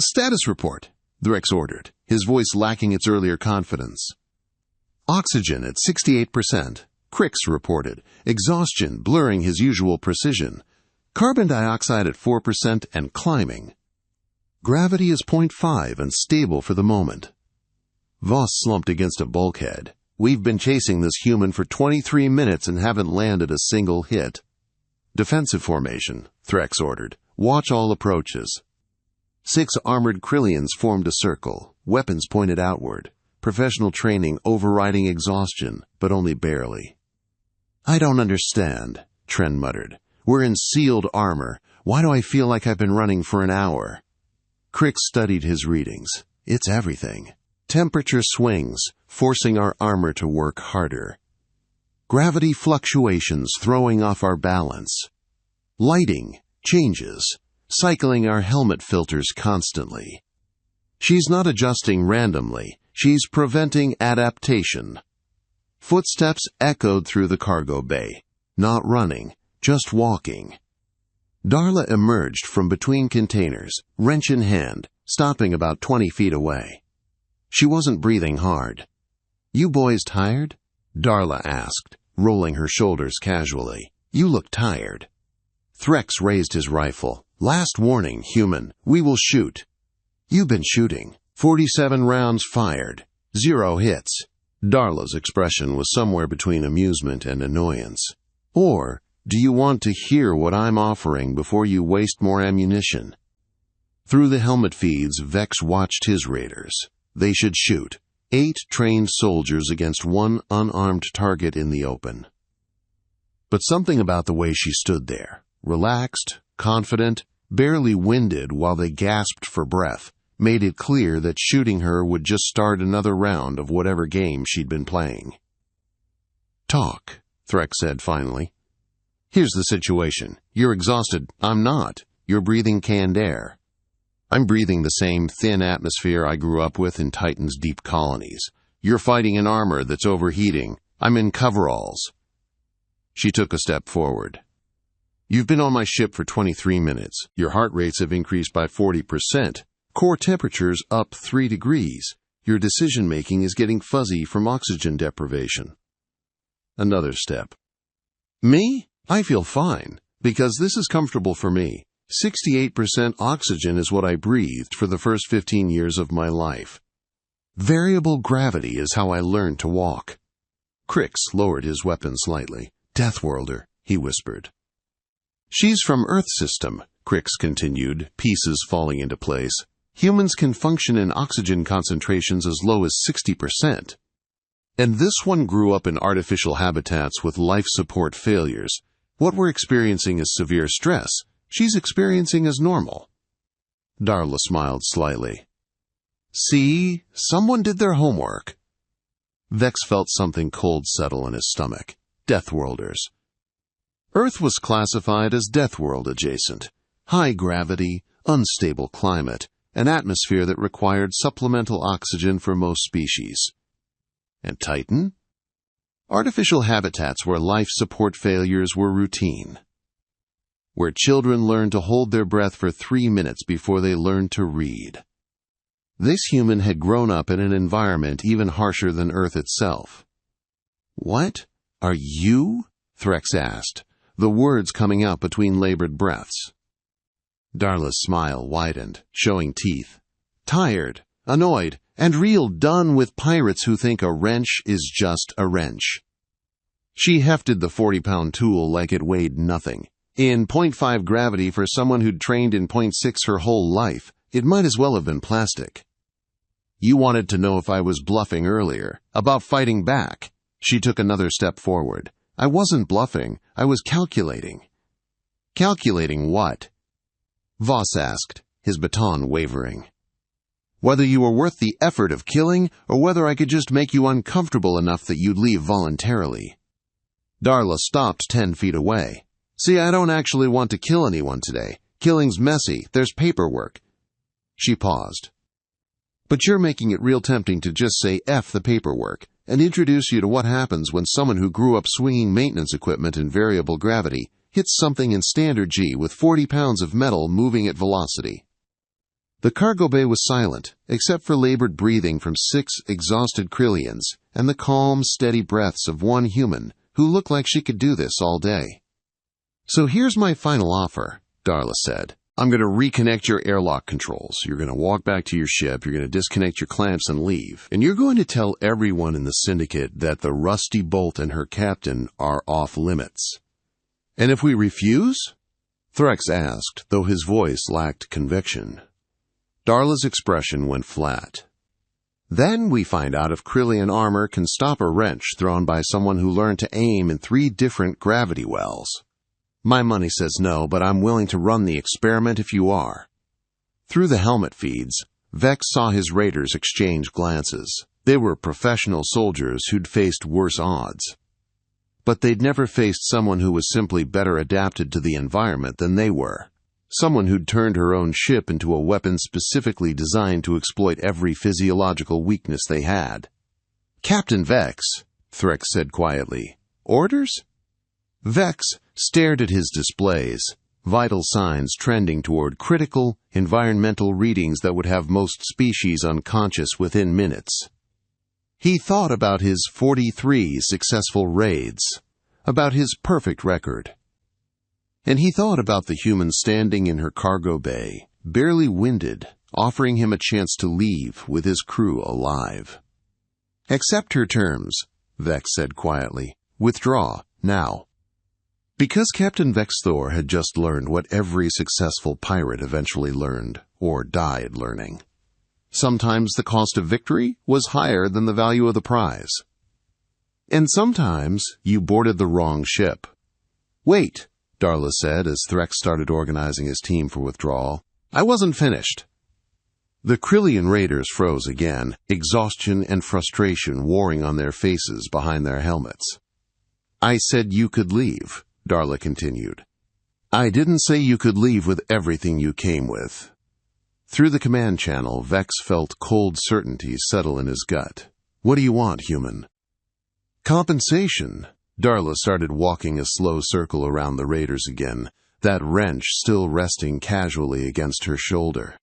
"Status report," Threx ordered, his voice lacking its earlier confidence. "Oxygen at 68%, Kryllian reported, exhaustion blurring his usual precision. Carbon dioxide at 4% and climbing. Gravity is 0.5 and stable for the moment." Voss slumped against a bulkhead. "We've been chasing this human for 23 minutes and haven't landed a single hit." "Defensive formation," Threx ordered. "Watch all approaches." 6 armored Kryllians formed a circle, weapons pointed outward. Professional training overriding exhaustion, but only barely. "I don't understand," Tren muttered. "We're in sealed armor. Why do I feel like I've been running for an hour?" Kryllian studied his readings. "It's everything. Temperature swings, forcing our armor to work harder. Gravity fluctuations throwing off our balance. Lighting changes, cycling our helmet filters constantly. She's not adjusting randomly, she's preventing adaptation." Footsteps echoed through the cargo bay. Not running, just walking. Darla emerged from between containers, wrench in hand, stopping about 20 feet away. She wasn't breathing hard. "You boys tired?" Darla asked, rolling her shoulders casually. "You look tired." Threx raised his rifle. "Last warning, human. We will shoot." "You've been shooting. 47 rounds fired. 0 hits." Darla's expression was somewhere between amusement and annoyance. "Or, do you want to hear what I'm offering before you waste more ammunition?" Through the helmet feeds, Vex watched his raiders. They should shoot. 8 trained soldiers against 1 unarmed target in the open. But something about the way she stood there, relaxed, confident, barely winded while they gasped for breath, made it clear that shooting her would just start another round of whatever game she'd been playing. "Talk," Threx said finally. "Here's the situation. You're exhausted. I'm not. You're breathing canned air. I'm breathing the same thin atmosphere I grew up with in Titan's deep colonies. You're fighting an armor that's overheating. I'm in coveralls." She took a step forward. "You've been on my ship for 23 minutes. Your heart rates have increased by 40%. Core temperature's up 3 degrees. Your decision-making is getting fuzzy from oxygen deprivation." Another step. "Me? I feel fine, because this is comfortable for me. 68% oxygen is what I breathed for the first 15 years of my life. Variable gravity is how I learned to walk." Kryllian lowered his weapon slightly. "Deathworlder," he whispered. "She's from Earth system," Kryllian continued, pieces falling into place. "Humans can function in oxygen concentrations as low as 60%. And this one grew up in artificial habitats with life support failures. What we're experiencing is severe stress. She's experiencing as normal." Darla smiled slightly. "See, someone did their homework." Vex felt something cold settle in his stomach. Deathworlders. Earth was classified as Deathworld adjacent. High gravity, unstable climate, an atmosphere that required supplemental oxygen for most species. And Titan? Artificial habitats where life support failures were routine. Where children learned to hold their breath for 3 minutes before they learned to read. This human had grown up in an environment even harsher than Earth itself. "What? Are you?" Threx asked, the words coming out between labored breaths. Darla's smile widened, showing teeth. "Tired, annoyed, and real done with pirates who think a wrench is just a wrench." She hefted the 40-pound tool like it weighed nothing. In .5 gravity for someone who'd trained in .6 her whole life, it might as well have been plastic. You wanted to know if I was bluffing earlier, about fighting back. She took another step forward. I wasn't bluffing, I was calculating. Calculating what? Voss asked, his baton wavering. Whether you were worth the effort of killing, or whether I could just make you uncomfortable enough that you'd leave voluntarily. Darla stopped 10 feet away. See, I don't actually want to kill anyone today. Killing's messy, there's paperwork. She paused. But you're making it real tempting to just say F the paperwork and introduce you to what happens when someone who grew up swinging maintenance equipment in variable gravity hits something in standard G with 40 pounds of metal moving at velocity. The cargo bay was silent, except for labored breathing from 6 exhausted Kryllians and the calm, steady breaths of one human who looked like she could do this all day. So here's my final offer, Darla said. I'm going to reconnect your airlock controls. You're going to walk back to your ship, you're going to disconnect your clamps and leave. And you're going to tell everyone in the syndicate that the Rusty Bolt and her captain are off limits. And if we refuse? Threx asked, though his voice lacked conviction. Darla's expression went flat. Then we find out if Kryllian armor can stop a wrench thrown by someone who learned to aim in 3 different gravity wells. My money says no, but I'm willing to run the experiment if you are. Through the helmet feeds, Vex saw his raiders exchange glances. They were professional soldiers who'd faced worse odds. But they'd never faced someone who was simply better adapted to the environment than they were. Someone who'd turned her own ship into a weapon specifically designed to exploit every physiological weakness they had. Captain Vex, Threx said quietly. Orders? Vex stared at his displays, vital signs trending toward critical, environmental readings that would have most species unconscious within minutes. He thought about his 43 successful raids, about his perfect record. And he thought about the human standing in her cargo bay, barely winded, offering him a chance to leave with his crew alive. Accept her terms, Vex said quietly. Withdraw, now. Because Captain Vex'thor had just learned what every successful pirate eventually learned, or died learning. Sometimes the cost of victory was higher than the value of the prize. And sometimes you boarded the wrong ship. Wait, Darla said as Threx started organizing his team for withdrawal. I wasn't finished. The Kryllian raiders froze again, exhaustion and frustration warring on their faces behind their helmets. I said you could leave, Darla continued. I didn't say you could leave with everything you came with. Through the command channel, Vex felt cold certainty settle in his gut. What do you want, human? Compensation. Darla started walking a slow circle around the raiders again, that wrench still resting casually against her shoulder.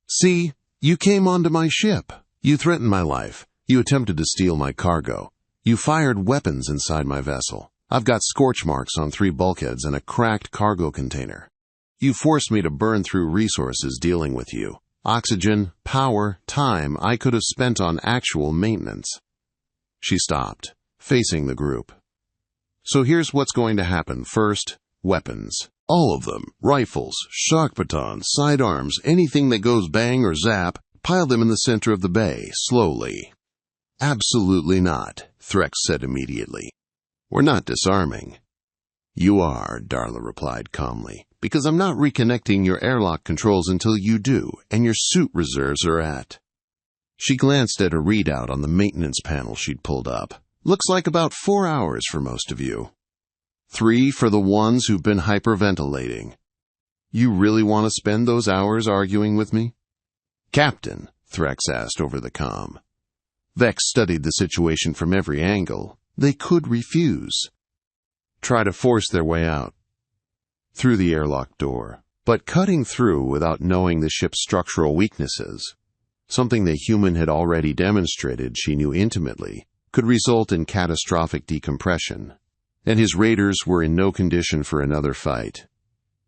See, you came onto my ship. You threatened my life. You attempted to steal my cargo. You fired weapons inside my vessel. I've got scorch marks on 3 bulkheads and a cracked cargo container. You forced me to burn through resources dealing with you. Oxygen, power, time I could have spent on actual maintenance. She stopped, facing the group. So here's what's going to happen. First, weapons. All of them. Rifles, shock batons, sidearms, anything that goes bang or zap, pile them in the center of the bay, slowly. Absolutely not, Threx said immediately. We're not disarming. You are, Darla replied calmly, because I'm not reconnecting your airlock controls until you do, and your suit reserves are at. She glanced at a readout on the maintenance panel she'd pulled up. Looks like about 4 hours for most of you. 3 for the ones who've been hyperventilating. You really want to spend those hours arguing with me? Captain, Threx asked over the comm. Vex studied the situation from every angle. They could refuse. Try to force their way out. Through the airlock door, but cutting through without knowing the ship's structural weaknesses, something the human had already demonstrated she knew intimately, could result in catastrophic decompression, and his raiders were in no condition for another fight.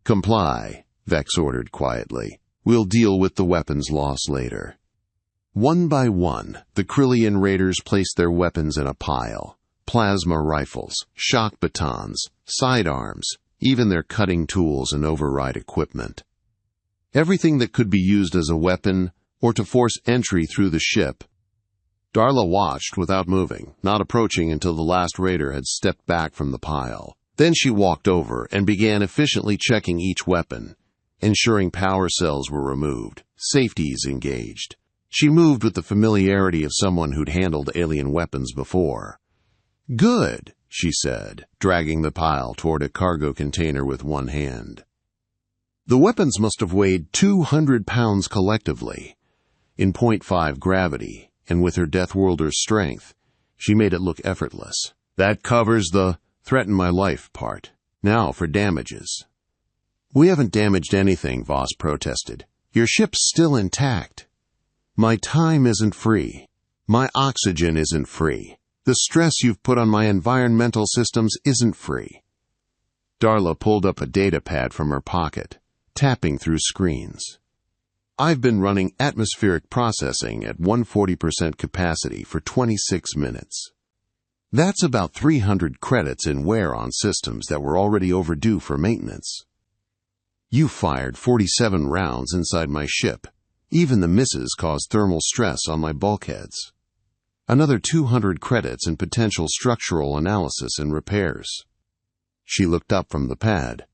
Comply, Vex ordered quietly. We'll deal with the weapons loss later. One by one, the Kryllian raiders placed their weapons in a pile. Plasma rifles, shock batons, sidearms, even their cutting tools and override equipment. Everything that could be used as a weapon or to force entry through the ship. Darla watched without moving, not approaching until the last raider had stepped back from the pile. Then she walked over and began efficiently checking each weapon, ensuring power cells were removed, safeties engaged. She moved with the familiarity of someone who'd handled alien weapons before. "Good," she said, dragging the pile toward a cargo container with one hand. The weapons must have weighed 200 pounds collectively. In 0.5 gravity, and with her Deathworlder's strength, she made it look effortless. "That covers the threaten my life part. Now for damages." "We haven't damaged anything," Voss protested. "Your ship's still intact." "My time isn't free. My oxygen isn't free. The stress you've put on my environmental systems isn't free." Darla pulled up a data pad from her pocket, tapping through screens. "I've been running atmospheric processing at 140% capacity for 26 minutes. That's about 300 credits in wear on systems that were already overdue for maintenance. You fired 47 rounds inside my ship. Even the misses caused thermal stress on my bulkheads. Another 200 credits in potential structural analysis and repairs." She looked up from the pad.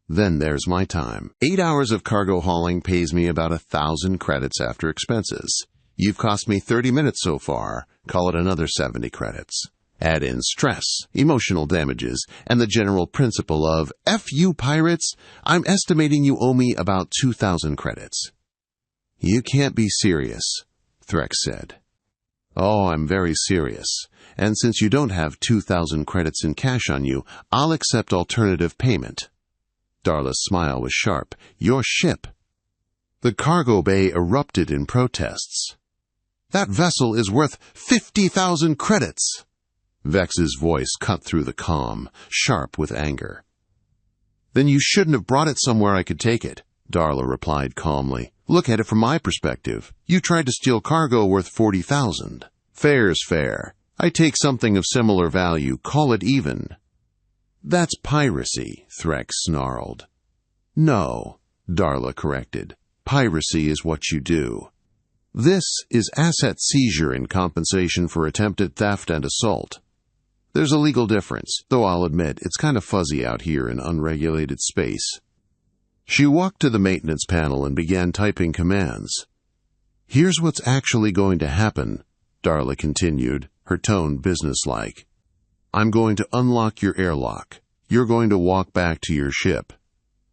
"Then there's my time. 8 hours of cargo hauling pays me about 1,000 credits after expenses. You've cost me 30 minutes so far. Call it another 70 credits. Add in stress, emotional damages, and the general principle of, F you pirates, I'm estimating you owe me about 2,000 credits. "You can't be serious," Threx said. "Oh, I'm very serious. And since you don't have 2,000 credits in cash on you, I'll accept alternative payment." Darla's smile was sharp. "Your ship." The cargo bay erupted in protests. "That vessel is worth 50,000 credits!" Vex's voice cut through the calm, sharp with anger. "Then you shouldn't have brought it somewhere I could take it," Darla replied calmly. "Look at it from my perspective. You tried to steal cargo worth 40,000. Fair's fair. I take something of similar value. Call it even." "That's piracy," Threx snarled. "No," Darla corrected. "Piracy is what you do. This is asset seizure in compensation for attempted theft and assault. There's a legal difference, though I'll admit it's kind of fuzzy out here in unregulated space." She walked to the maintenance panel and began typing commands. "Here's what's actually going to happen," Darla continued, her tone businesslike. "I'm going to unlock your airlock. You're going to walk back to your ship.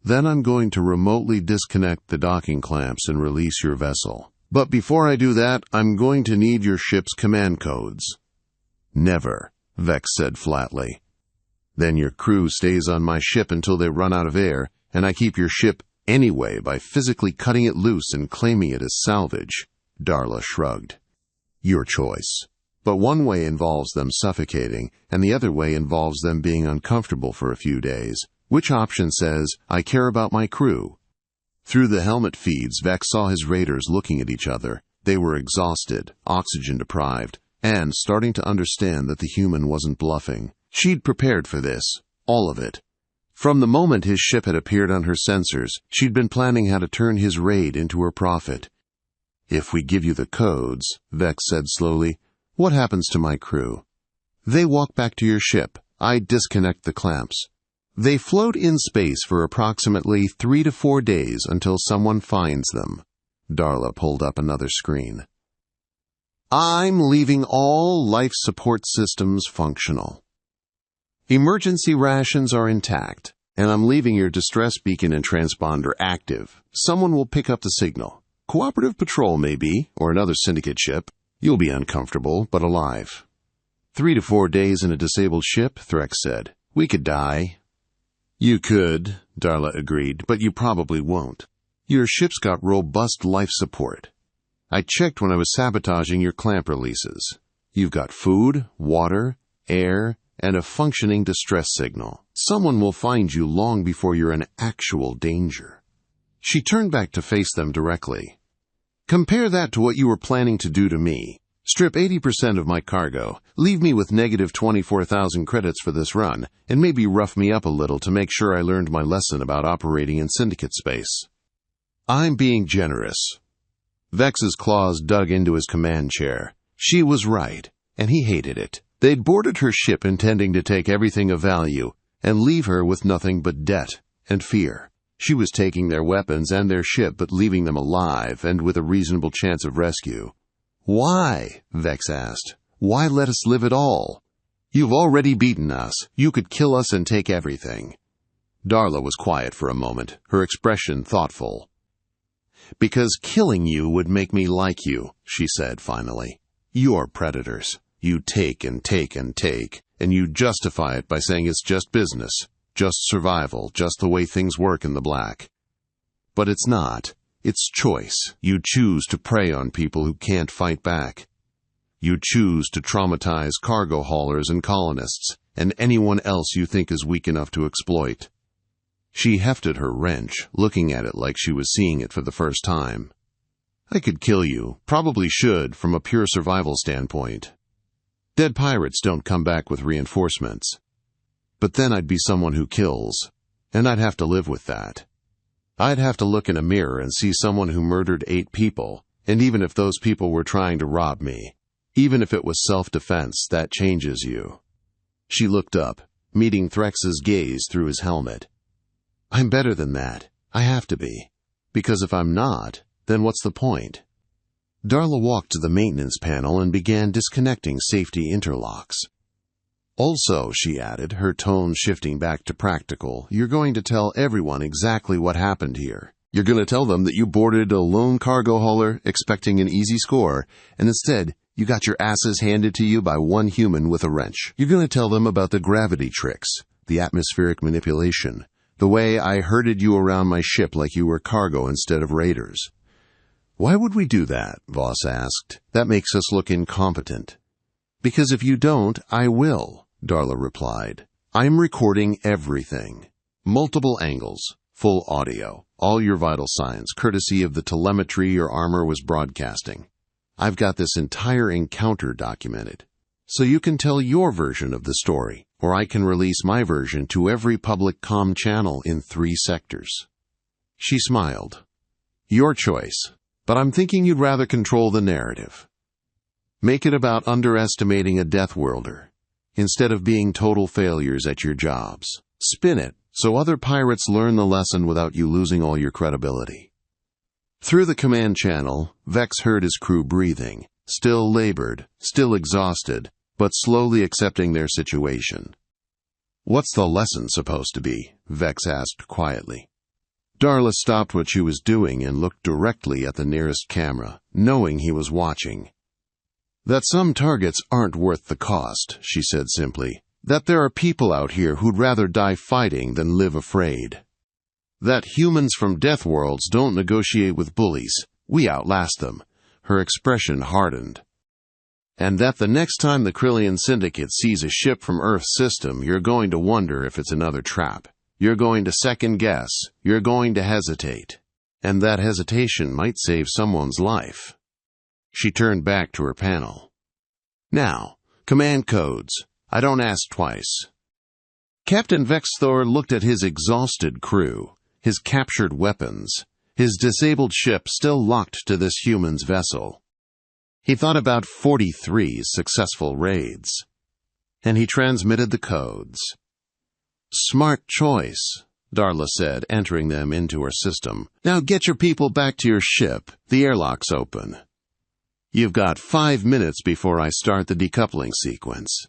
Then I'm going to remotely disconnect the docking clamps and release your vessel. But before I do that, I'm going to need your ship's command codes." "Never," Vex said flatly. "Then your crew stays on my ship until they run out of air, and I keep your ship anyway by physically cutting it loose and claiming it as salvage." Darla shrugged. "Your choice. But one way involves them suffocating, and the other way involves them being uncomfortable for a few days. Which option says, I care about my crew?" Through the helmet feeds, Vex saw his raiders looking at each other. They were exhausted, oxygen-deprived, and starting to understand that the human wasn't bluffing. She'd prepared for this. All of it. From the moment his ship had appeared on her sensors, she'd been planning how to turn his raid into her profit. "If we give you the codes," Vex said slowly, "what happens to my crew?" "They walk back to your ship. I disconnect the clamps. They float in space for approximately 3 to 4 days until someone finds them." Darla pulled up another screen. "I'm leaving all life support systems functional. Emergency rations are intact, and I'm leaving your distress beacon and transponder active. Someone will pick up the signal. Cooperative patrol, maybe, or another syndicate ship. You'll be uncomfortable, but alive." 3 to 4 days in a disabled ship, Threx said. "We could die." "You could," Darla agreed, "but you probably won't. Your ship's got robust life support. I checked when I was sabotaging your clamp releases. You've got food, water, air, and a functioning distress signal. Someone will find you long before you're in actual danger." She turned back to face them directly. "Compare that to what you were planning to do to me. Strip 80% of my cargo, leave me with negative 24,000 credits for this run, and maybe rough me up a little to make sure I learned my lesson about operating in syndicate space. I'm being generous. Vex's claws dug into his command chair. She was right, and he hated it. They'd boarded her ship intending to take everything of value and leave her with nothing but debt and fear. She was taking their weapons and their ship but leaving them alive and with a reasonable chance of rescue. Why? Vex asked. Why let us live at all? You've already beaten us. You could kill us and take everything. Darla was quiet for a moment, her expression thoughtful. Because killing you would make me like you, she said finally. You're predators. You take and take and take, and you justify it by saying it's just business, just survival, just the way things work in the black. But it's not. It's choice. You choose to prey on people who can't fight back. You choose to traumatize cargo haulers and colonists, and anyone else you think is weak enough to exploit. She hefted her wrench, looking at it like she was seeing it for the first time. I could kill you, probably should, from a pure survival standpoint. Dead pirates don't come back with reinforcements. But then I'd be someone who kills, and I'd have to live with that. I'd have to look in a mirror and see someone who murdered 8 people, and even if those people were trying to rob me, even if it was self-defense, that changes you. She looked up, meeting Threx's gaze through his helmet. I'm better than that. I have to be. Because if I'm not, then what's the point? Darla walked to the maintenance panel and began disconnecting safety interlocks. Also, she added, her tone shifting back to practical, you're going to tell everyone exactly what happened here. You're going to tell them that you boarded a lone cargo hauler expecting an easy score, and instead, you got your asses handed to you by one human with a wrench. You're going to tell them about the gravity tricks, the atmospheric manipulation, the way I herded you around my ship like you were cargo instead of raiders. Why would we do that? Voss asked. That makes us look incompetent. Because if you don't, I will, Darla replied. I'm recording everything. Multiple angles, full audio, all your vital signs, courtesy of the telemetry your armor was broadcasting. I've got this entire encounter documented. So you can tell your version of the story, or I can release my version to every public comm channel in 3 sectors. She smiled. Your choice, but I'm thinking you'd rather control the narrative. Make it about underestimating a Deathworlder, instead of being total failures at your jobs. Spin it so other pirates learn the lesson without you losing all your credibility. Through the command channel, Vex heard his crew breathing, still labored, still exhausted, but slowly accepting their situation. What's the lesson supposed to be? Vex asked quietly. Darla stopped what she was doing and looked directly at the nearest camera, knowing he was watching. That some targets aren't worth the cost, she said simply. That there are people out here who'd rather die fighting than live afraid. That humans from Deathworlds don't negotiate with bullies. We outlast them. Her expression hardened. And that the next time the Kryllian Syndicate sees a ship from Earth's system, you're going to wonder if it's another trap. You're going to second guess. You're going to hesitate. And that hesitation might save someone's life. She turned back to her panel. Now, command codes. I don't ask twice. Captain Vex'thor looked at his exhausted crew, his captured weapons, his disabled ship still locked to this human's vessel. He thought about 43 successful raids, and he transmitted the codes. Smart choice, Darla said, entering them into her system. Now get your people back to your ship. The airlock's open. You've got 5 minutes before I start the decoupling sequence.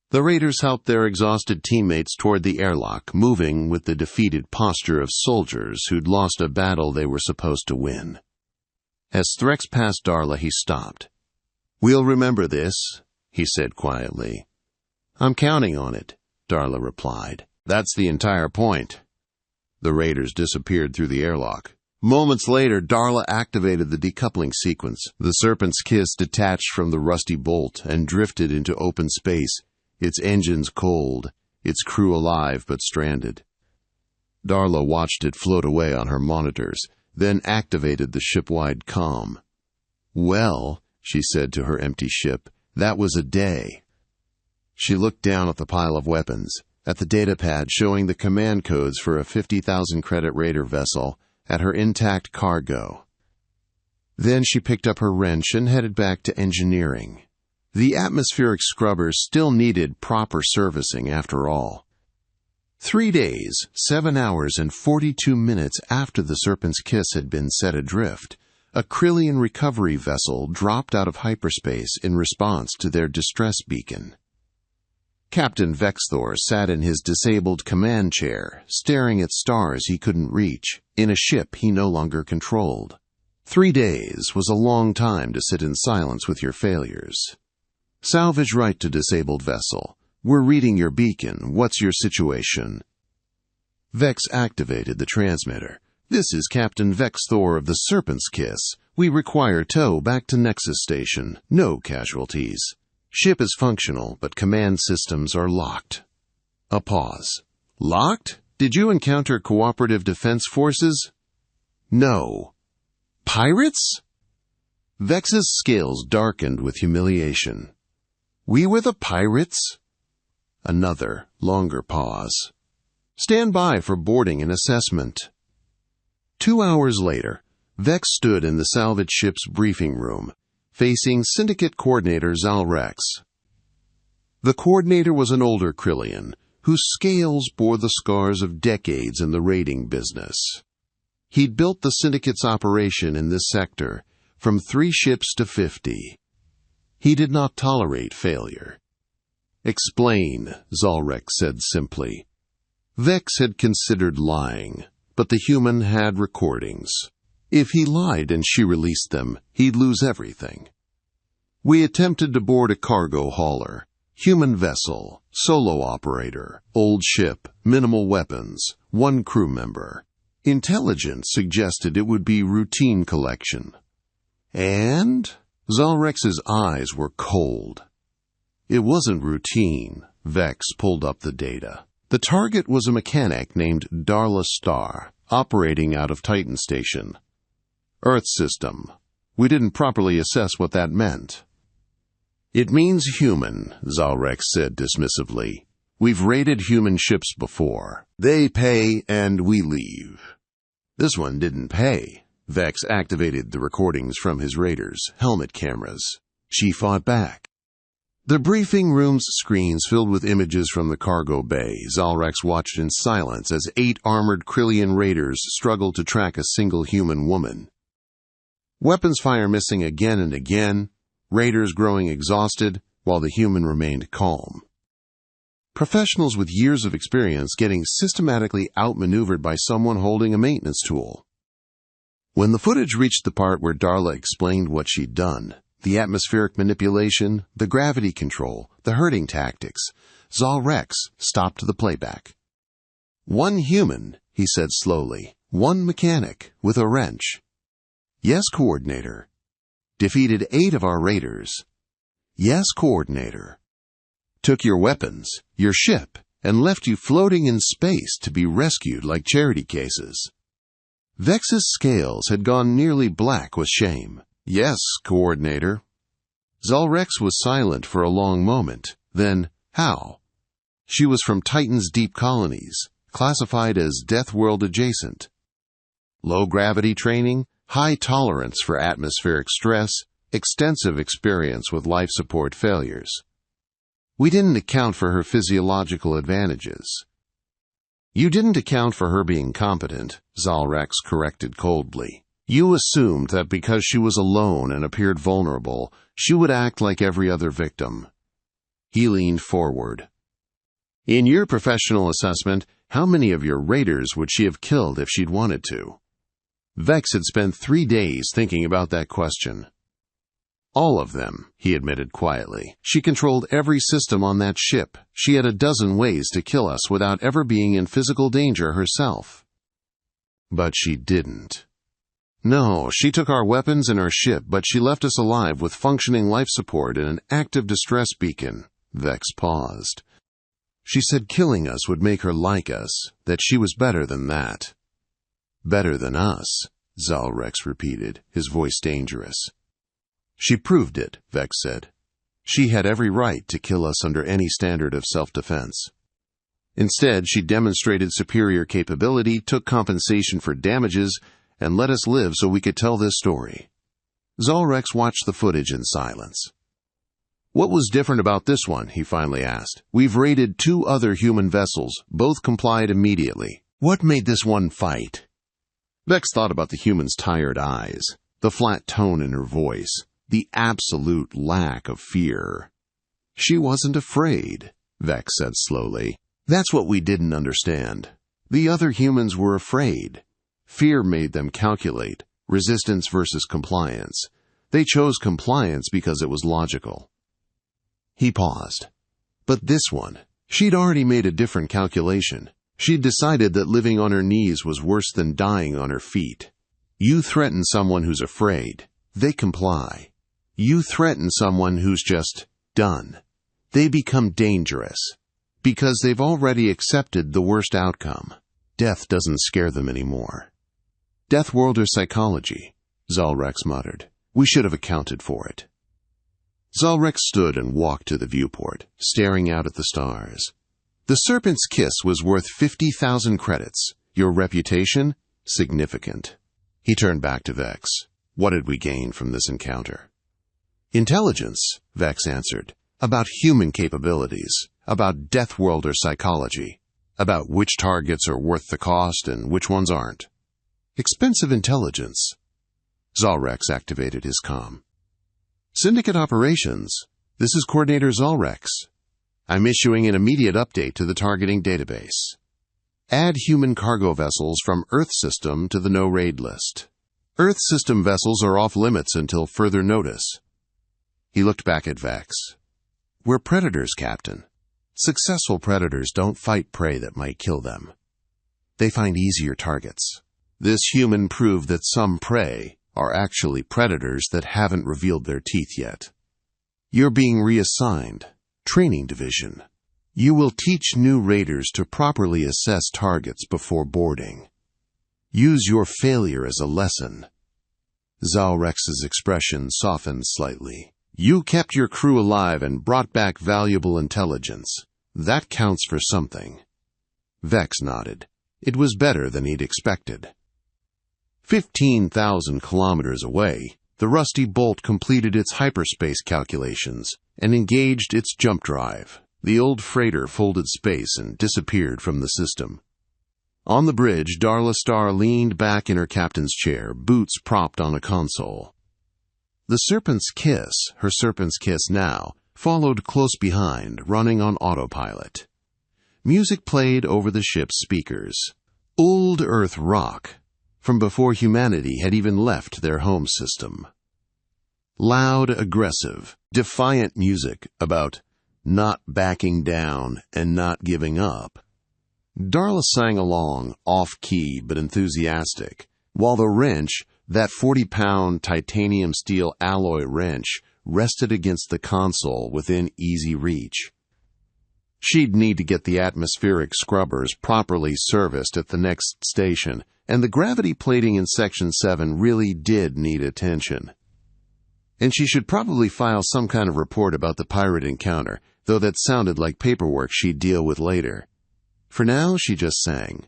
The raiders helped their exhausted teammates toward the airlock, moving with the defeated posture of soldiers who'd lost a battle they were supposed to win. As Threx passed Darla, he stopped. We'll remember this, he said quietly. I'm counting on it, Darla replied. That's the entire point. The raiders disappeared through the airlock. Moments later, Darla activated the decoupling sequence. The Serpent's Kiss detached from the rusty bolt and drifted into open space, its engines cold, its crew alive but stranded. Darla watched it float away on her monitors, then activated the ship-wide comm. Well, she said to her empty ship. "That was a day." She looked down at the pile of weapons, at the datapad showing the command codes for a 50,000 credit raider vessel, at her intact cargo. Then she picked up her wrench and headed back to engineering. The atmospheric scrubbers still needed proper servicing after all. 3 days, 7 hours, and 42 minutes after the Serpent's Kiss had been set adrift, a Kryllian recovery vessel dropped out of hyperspace in response to their distress beacon. Captain Vex'thor sat in his disabled command chair, staring at stars he couldn't reach, in a ship he no longer controlled. 3 days was a long time to sit in silence with your failures. "Salvage right to disabled vessel. We're reading your beacon. What's your situation?" Vex activated the transmitter. "This is Captain Vex'thor of the Serpent's Kiss. We require tow back to Nexus Station. No casualties. Ship is functional, but command systems are locked." A pause. "Locked? Did you encounter cooperative defense forces?" "No." "Pirates?" Vex's scales darkened with humiliation. "We were the pirates?" Another, longer pause. "Stand by for boarding and assessment." 2 hours later, Vex stood in the salvage ship's briefing room, facing Syndicate Coordinator Zalrex. The Coordinator was an older Kryllian, whose scales bore the scars of decades in the raiding business. He'd built the Syndicate's operation in this sector from 3 ships to 50. He did not tolerate failure. "Explain," Zalrex said simply. Vex had considered lying, but the human had recordings. If he lied and she released them, he'd lose everything. "We attempted to board a cargo hauler. Human vessel, solo operator, old ship, minimal weapons, 1 crew member. Intelligence suggested it would be routine collection." "And?" Zalrex's eyes were cold. "It wasn't routine." Vex pulled up the data. "The target was a mechanic named Darla Starr, operating out of Titan Station. Earth system. We didn't properly assess what that meant." "It means human," Zalrex said dismissively. "We've raided human ships before. They pay and we leave. This one didn't pay." Vex activated the recordings from his raiders' helmet cameras. She fought back. The briefing room's screens filled with images from the cargo bay. Zalrex watched in silence as 8 armored Kryllian raiders struggled to track a single human woman. Weapons fire missing again and again, raiders growing exhausted, while the human remained calm. Professionals with years of experience getting systematically outmaneuvered by someone holding a maintenance tool. When the footage reached the part where Darla explained what she'd done, the atmospheric manipulation, the gravity control, the herding tactics, Zalrex stopped the playback. "1 human," he said slowly. "1 mechanic, with a wrench." "Yes, Coordinator." "Defeated 8 of our raiders." "Yes, Coordinator." "Took your weapons, your ship, and left you floating in space to be rescued like charity cases." Vex's scales had gone nearly black with shame. "Yes, Coordinator." Zalrex was silent for a long moment. Then, "How?" "She was from Titan's deep colonies, classified as Deathworld adjacent. Low gravity training, high tolerance for atmospheric stress, extensive experience with life support failures. We didn't account for her physiological advantages." "You didn't account for her being competent," Zalrex corrected coldly. "You assumed that because she was alone and appeared vulnerable, she would act like every other victim." He leaned forward. "In your professional assessment, how many of your raiders would she have killed if she'd wanted to?" Vex had spent 3 days thinking about that question. "All of them," he admitted quietly. "She controlled every system on that ship. She had a dozen ways to kill us without ever being in physical danger herself." "But she didn't." "No, she took our weapons and our ship, but she left us alive with functioning life support and an active distress beacon." Vex paused. "She said killing us would make her like us, that she was better than that." "Better than us," Zalrex repeated, his voice dangerous. She proved it, Vex said. She had every right to kill us under any standard of self-defense. Instead, she demonstrated superior capability, took compensation for damages, and let us live so we could tell this story. Zalrex watched the footage in silence. What was different about this one, he finally asked. We've raided 2 other human vessels. Both complied immediately. What made this one fight? Vex thought about the human's tired eyes, the flat tone in her voice, the absolute lack of fear. She wasn't afraid, Vex said slowly. That's what we didn't understand. The other humans were afraid. Fear made them calculate, resistance versus compliance. They chose compliance because it was logical. He paused. But this one, she'd already made a different calculation. She'd decided that living on her knees was worse than dying on her feet. You threaten someone who's afraid, they comply. You threaten someone who's just done. They become dangerous, because they've already accepted the worst outcome. Death doesn't scare them anymore. Deathworlder psychology, Zalrex muttered. We should have accounted for it. Zalrex stood and walked to the viewport, staring out at the stars. The Serpent's Kiss was worth 50,000 credits. Your reputation? Significant. He turned back to Vex. What did we gain from this encounter? Intelligence, Vex answered. About human capabilities. About Deathworlder psychology. About which targets are worth the cost and which ones aren't. Expensive intelligence. Zalrex activated his comm. Syndicate operations. This is Coordinator Zalrex. I'm issuing an immediate update to the targeting database. Add human cargo vessels from Earth system to the no-raid list. Earth system vessels are off limits until further notice. He looked back at Vex. We're predators, Captain. Successful predators don't fight prey that might kill them. They find easier targets. This human proved that some prey are actually predators that haven't revealed their teeth yet. You're being reassigned. Training Division. You will teach new raiders to properly assess targets before boarding. Use your failure as a lesson. Zalrex's expression softened slightly. You kept your crew alive and brought back valuable intelligence. That counts for something. Vex nodded. It was better than he'd expected. 15,000 kilometers away, the Rusty Bolt completed its hyperspace calculations and engaged its jump drive. The old freighter folded space and disappeared from the system. On the bridge, Darla Starr leaned back in her captain's chair, boots propped on a console. The Serpent's Kiss, her Serpent's Kiss now, followed close behind, running on autopilot. Music played over the ship's speakers. Old Earth rock, from before humanity had even left their home system. Loud, aggressive, defiant music about not backing down and not giving up. Darla sang along, off-key but enthusiastic, while the wrench, that 40-pound titanium steel alloy wrench, rested against the console within easy reach. She'd need to get the atmospheric scrubbers properly serviced at the next station, and the gravity plating in Section 7 really did need attention. And she should probably file some kind of report about the pirate encounter, though that sounded like paperwork she'd deal with later. For now, she just sang.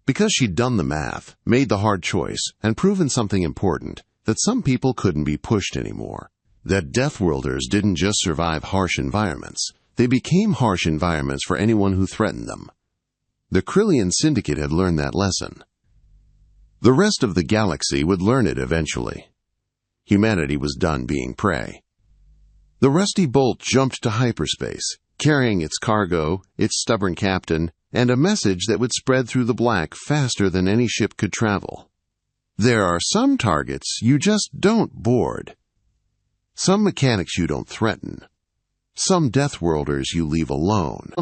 Because she'd done the math, made the hard choice, and proven something important, that some people couldn't be pushed anymore. That Deathworlders didn't just survive harsh environments. They became harsh environments for anyone who threatened them. The Kryllian Syndicate had learned that lesson. The rest of the galaxy would learn it eventually. Humanity was done being prey. The Rusty Bolt jumped to hyperspace, carrying its cargo, its stubborn captain, and a message that would spread through the black faster than any ship could travel. There are some targets you just don't board. Some mechanics you don't threaten. Some Deathworlders you leave alone.